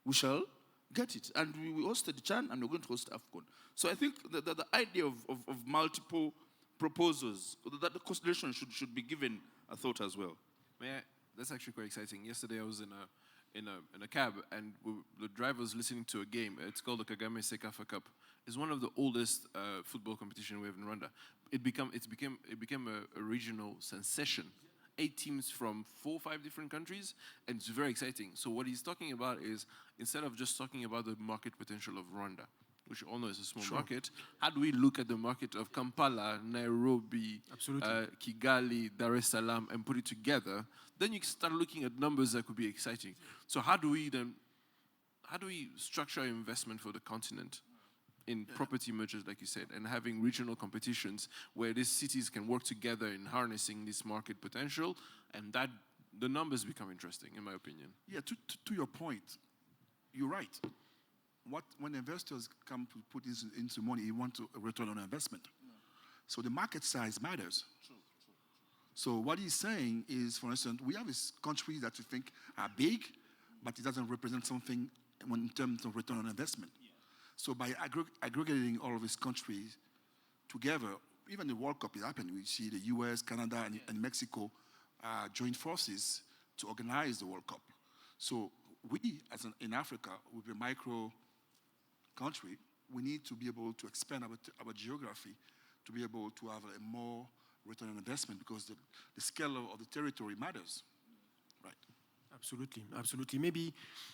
we shall get it. And we hosted Chan, and we're going to host AFCON. So I think the idea of multiple proposals, that the consideration should be given a thought as well. That's actually quite exciting. Yesterday I was in a cab, and the driver was listening to a game. It's called the Kagame Sekafa Cup. It's one of the oldest football competition we have in Rwanda. It became a regional sensation. 8 teams from 4 or 5 different countries, and it's very exciting. So what he's talking about is, instead of just talking about the market potential of Rwanda, which you all know is a small market, how do we look at the market of Kampala, Nairobi, Kigali, Dar es Salaam, and put it together? Then you can start looking at numbers that could be exciting. So how do we structure investment for the continent in property mergers, like you said, and having regional competitions where these cities can work together in harnessing this market potential, and that the numbers become interesting, in my opinion. Yeah, to your point, you're right. When investors come to put into money, you want a return on investment. So the market size matters. So what he's saying is, for instance, we have these countries that you think are big, but it doesn't represent something in terms of return on investment. So by aggregating all of these countries together, even the World Cup is happening. We see the US, Canada, and Mexico join forces to organize the World Cup. So we, in Africa, with a micro country, we need to be able to expand our geography to be able to have a more return on investment, because the scale of the territory matters, right? Absolutely, absolutely. Maybe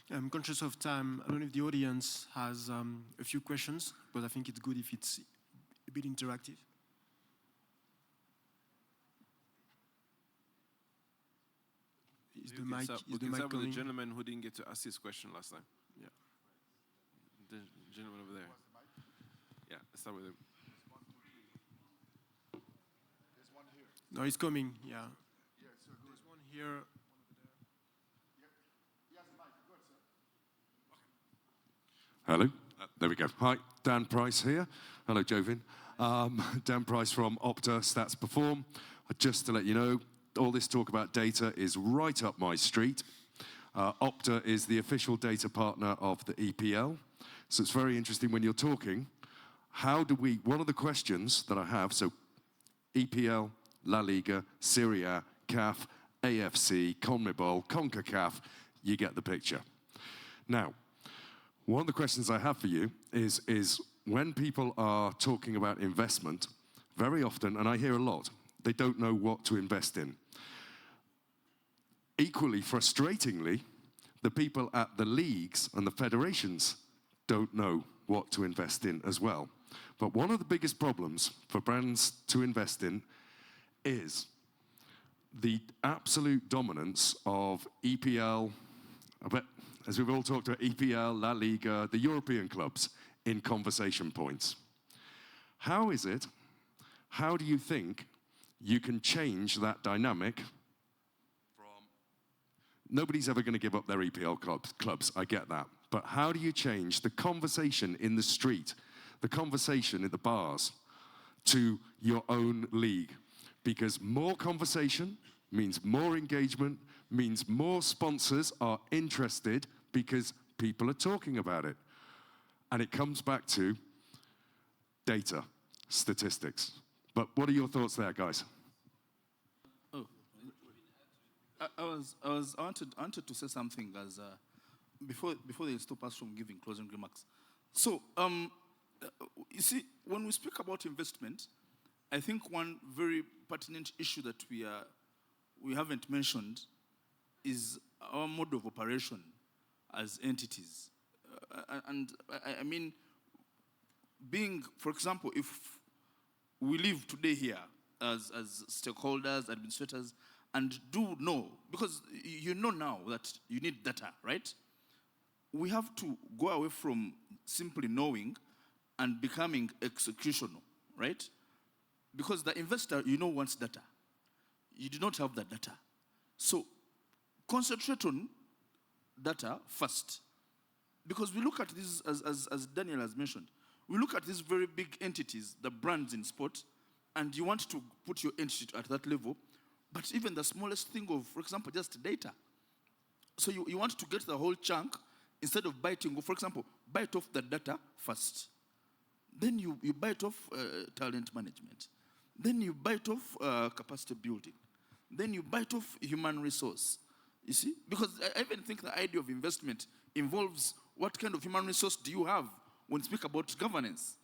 I'm conscious of time. I don't know if the audience has a few questions, but I think it's good if it's a bit interactive. Is the mic with the coming? gentleman who didn't get to ask his question last time. Yeah. The gentleman over there. Yeah, let's start with him. No, it's coming, yeah. There's one here. Hello. There we go. Hi, Dan Price here. Hello, Jovin. Dan Price from Opta Stats Perform. Just to let you know, all this talk about data is right up my street. Opta is the official data partner of the EPL. So it's very interesting when you're talking. One of the questions that I have, so EPL, La Liga, Serie A, CAF, AFC, CONMEBOL, CONCACAF, you get the picture. Now, one of the questions I have for you is when people are talking about investment, very often, and I hear a lot, they don't know what to invest in. Equally frustratingly, the people at the leagues and the federations don't know what to invest in as well. But one of the biggest problems for brands to invest in is the absolute dominance of EPL, as we've all talked about, EPL, La Liga, the European clubs in conversation points. How do you think you can change that dynamic from nobody's ever going to give up their EPL clubs, I get that. But how do you change the conversation in the street, the conversation at the bars, to your own league? Because more conversation means more engagement, means more sponsors are interested because people are talking about it. And it comes back to data, statistics. But what are your thoughts there, guys? Oh, I wanted to say something as before they stop us from giving closing remarks. So, you see, when we speak about investment, I think one very pertinent issue that we haven't mentioned is our mode of operation as entities. I mean, being, for example, if we live today here as stakeholders, administrators, and do know, because you know now that you need data, right? We have to go away from simply knowing and becoming executional, right? Because the investor, wants data. You do not have that data. So concentrate on data first. Because we look at this, as Daniel has mentioned, we look at these very big entities, the brands in sport, and you want to put your entity at that level, but even the smallest thing of, for example, just data. So you want to get the whole chunk instead of biting, for example, bite off the data first. Then you bite off talent management. Then you bite off capacity building. Then you bite off human resource. You see? Because I even think the idea of investment involves what kind of human resource do you have when we speak about governance.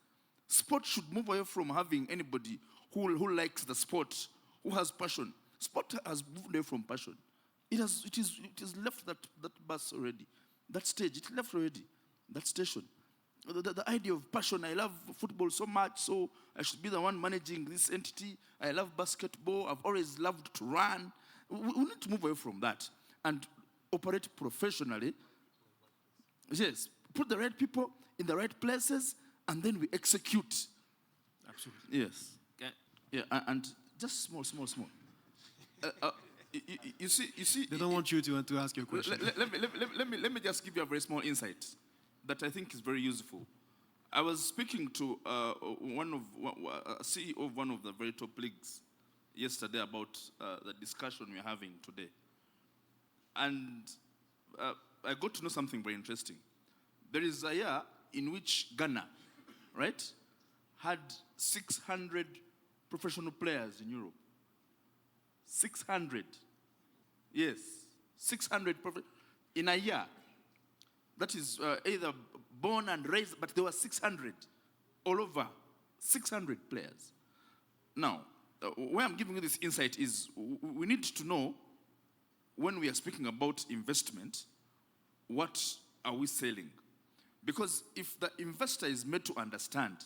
Sport should move away from having anybody who likes the sport, who has passion. Sport has moved away from passion. It has left that bus already. That stage, it left already. That station. The idea of passion, I love football so much, so I should be the one managing this entity. I love basketball. I've always loved to run. We need to move away from that and operate professionally. Yes, put the right people in the right places, and then we execute. Absolutely. Yes. Yeah, and just small. You see. They don't want you to ask your question. Let me just give you a very small insight that I think is very useful. I was speaking to a CEO of one of the very top leagues yesterday about the discussion we're having today. And I got to know something very interesting. There is a year in which Ghana, right, had 600 professional players in Europe. 600. Yes, 600 in a year. That is either born and raised, but there were 600 all over, 600 players. Now, where I'm giving you this insight is we need to know when we are speaking about investment, what are we selling? Because if the investor is made to understand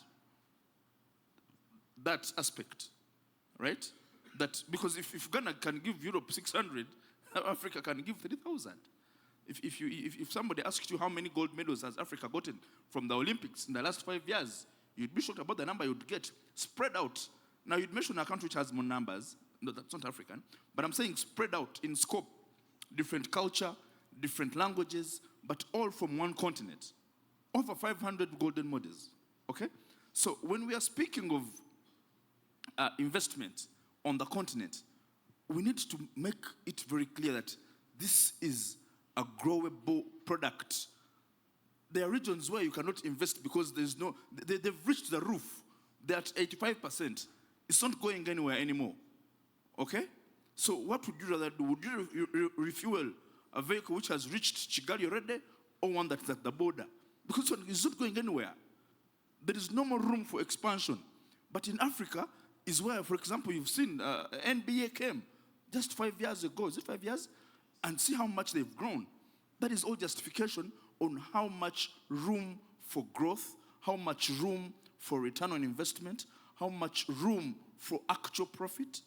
that aspect, right? That because if Ghana can give Europe 600, Africa can give 3,000. If somebody asked you how many gold medals has Africa gotten from the Olympics in the last 5 years, you'd be shocked about the number you'd get spread out. Now you'd mention a country which has more numbers. No, that's not African. But I'm saying spread out in scope, different culture, different languages, but all from one continent. Over 500 golden medals. Okay? So when we are speaking of investment on the continent, we need to make it very clear that this is a growable product. There are regions where you cannot invest because there's no, they've reached the roof. They're at 85%. It's not going anywhere anymore. Okay? So what would you rather do? Would you refuel a vehicle which has reached Kigali already or one that's at the border? Because it's not going anywhere. There is no more room for expansion. But in Africa is where, for example, you've seen NBA came just 5 years ago. Is it 5 years? And see how much they've grown. That is all justification on how much room for growth, how much room for return on investment, how much room for actual profit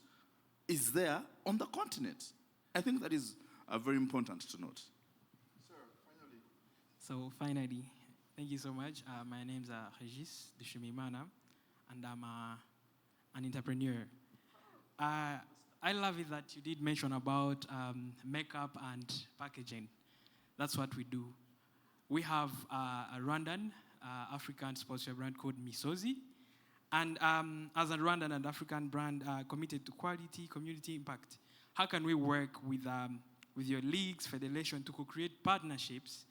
is there on the continent. I think that is very important to note. Sir, finally. So finally, thank you so much. My name is Regis Dushimimana, and I'm an entrepreneur. I love it that you did mention about makeup and packaging. That's what we do. We have a Rwandan African sportswear brand called Misozi. And as a Rwandan and African brand committed to quality, community impact, how can we work with your leagues, federation to co-create partnerships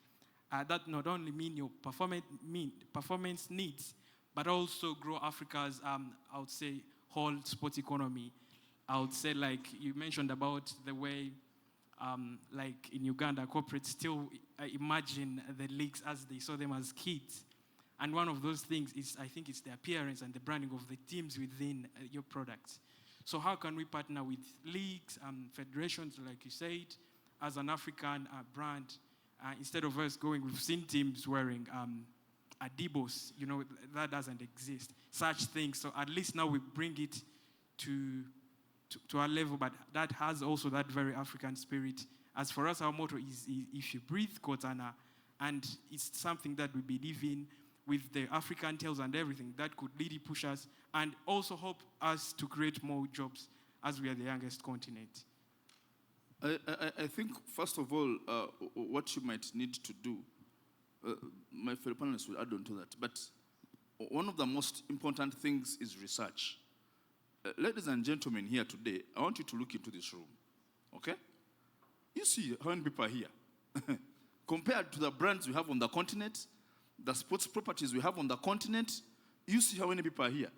that not only mean your performance needs, but also grow Africa's, I would say, whole sports economy. I would say, like you mentioned about the way, like in Uganda, corporates still imagine the leagues as they saw them as kids. And one of those things is, I think, it's the appearance and the branding of the teams within your products. So how can we partner with leagues and federations, like you said, as an African brand, instead of us going, we've seen teams wearing Adibos, you know, that doesn't exist. Such things, so at least now we bring it to our level, but that has also that very African spirit. As for us, our motto is if you breathe, Kotana, and it's something that we believe in with the African tales and everything that could really push us and also help us to create more jobs as we are the youngest continent. I think, first of all, what you might need to do, my fellow panelists will add on to that, but one of the most important things is research. Ladies and gentlemen here today, I want you to look into this room, okay? You see how many people are here. Compared to the brands we have on the continent, the sports properties we have on the continent, you see how many people are here,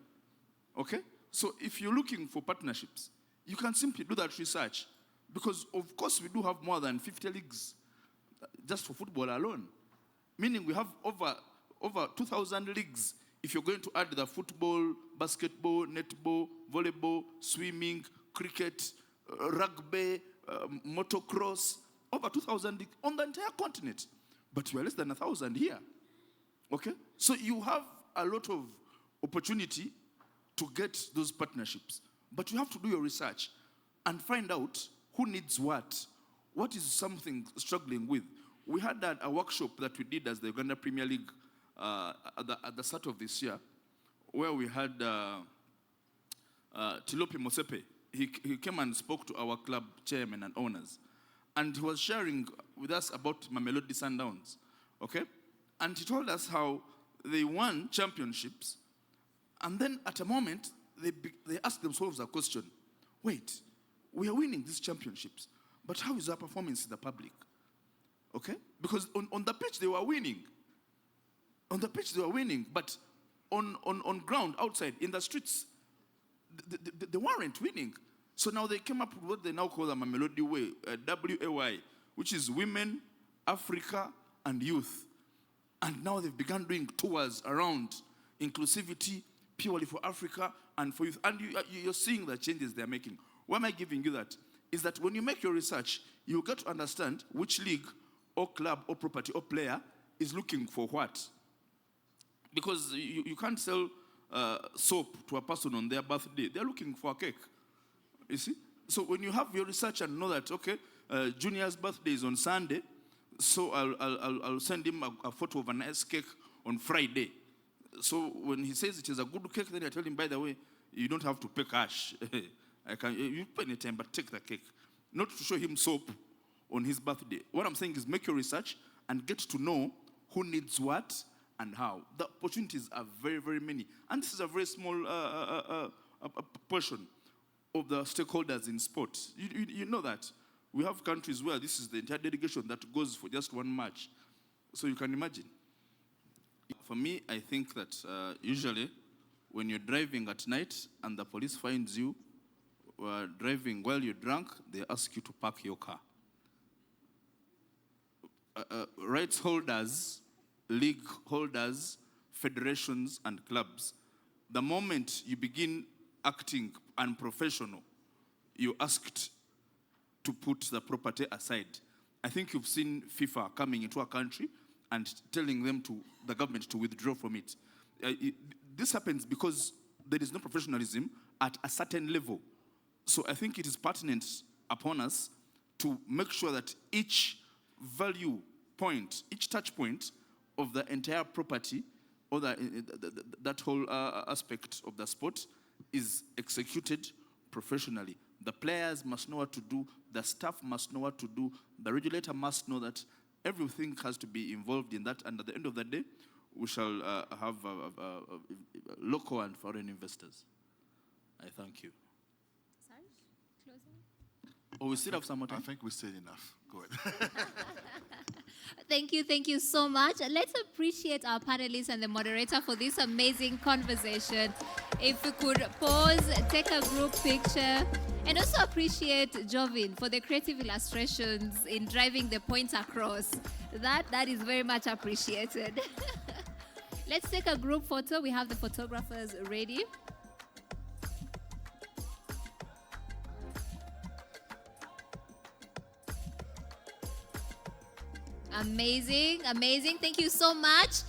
okay? So if you're looking for partnerships, you can simply do that research because, of course, we do have more than 50 leagues just for football alone, meaning we have over 2,000 leagues. If you're going to add the football, basketball, netball, volleyball, swimming, cricket, rugby, motocross, over 2,000 leagues on the entire continent. But we are less than 1,000 here. Okay? So you have a lot of opportunity to get those partnerships. But you have to do your research and find out who needs what. What is something struggling with? We had a workshop that we did as the Uganda Premier League at the start of this year, where we had Tilopi Mosepe. He came and spoke to our club chairman and owners. And he was sharing with us about Mamelodi Sundowns, okay? And he told us how they won championships, and then at a moment, they ask themselves a question. Wait, we are winning these championships, but how is our performance in the public? Okay? Because on the pitch, they were winning. On the pitch, they were winning, but on ground, outside, in the streets, they weren't winning. So now they came up with what they now call the Mamelodi Way, WAY, which is Women, Africa, and Youth. And now they've begun doing tours around inclusivity, purely for Africa and for youth. And you're seeing the changes they're making. Why am I giving you that? Is that when you make your research, you get to understand which league or club or property or player is looking for what. Because you can't sell soap to a person on their birthday. They're looking for a cake. You see? So when you have your research and know that, okay, Junior's birthday is on Sunday, so I'll send him a photo of a nice cake on Friday. So when he says it is a good cake, then I tell him, by the way, you don't have to pay cash. You pay any time, but take the cake. Not to show him soap on his birthday. What I'm saying is make your research and get to know who needs what and how. The opportunities are very, very many. And this is a very small portion of the stakeholders in sport. You know that. We have countries where this is the entire delegation that goes for just one match. So you can imagine. For me, I think that usually when you're driving at night and the police finds you driving while you're drunk, they ask you to park your car. Rights holders, league holders, federations, and clubs, the moment you begin acting unprofessional, you're asked to put the property aside. I think you've seen FIFA coming into a country and telling the government to withdraw from it. This happens because there is no professionalism at a certain level. So I think it is pertinent upon us to make sure that each value point, each touch point of the entire property or that whole aspect of the sport is executed professionally. The players must know what to do, the staff must know what to do, the regulator must know that everything has to be involved in that, and at the end of the day, we shall have local and foreign investors. I thank you. Sorry? Closing? Oh, we still have some more time? I think we said enough. Go ahead. Thank you so much. Let's appreciate our panelists and the moderator for this amazing conversation. If we could pause, take a group picture, and also appreciate Jovin for the creative illustrations in driving the point across. That is very much appreciated. Let's take a group photo. We have the photographers ready. Amazing, amazing. Thank you so much.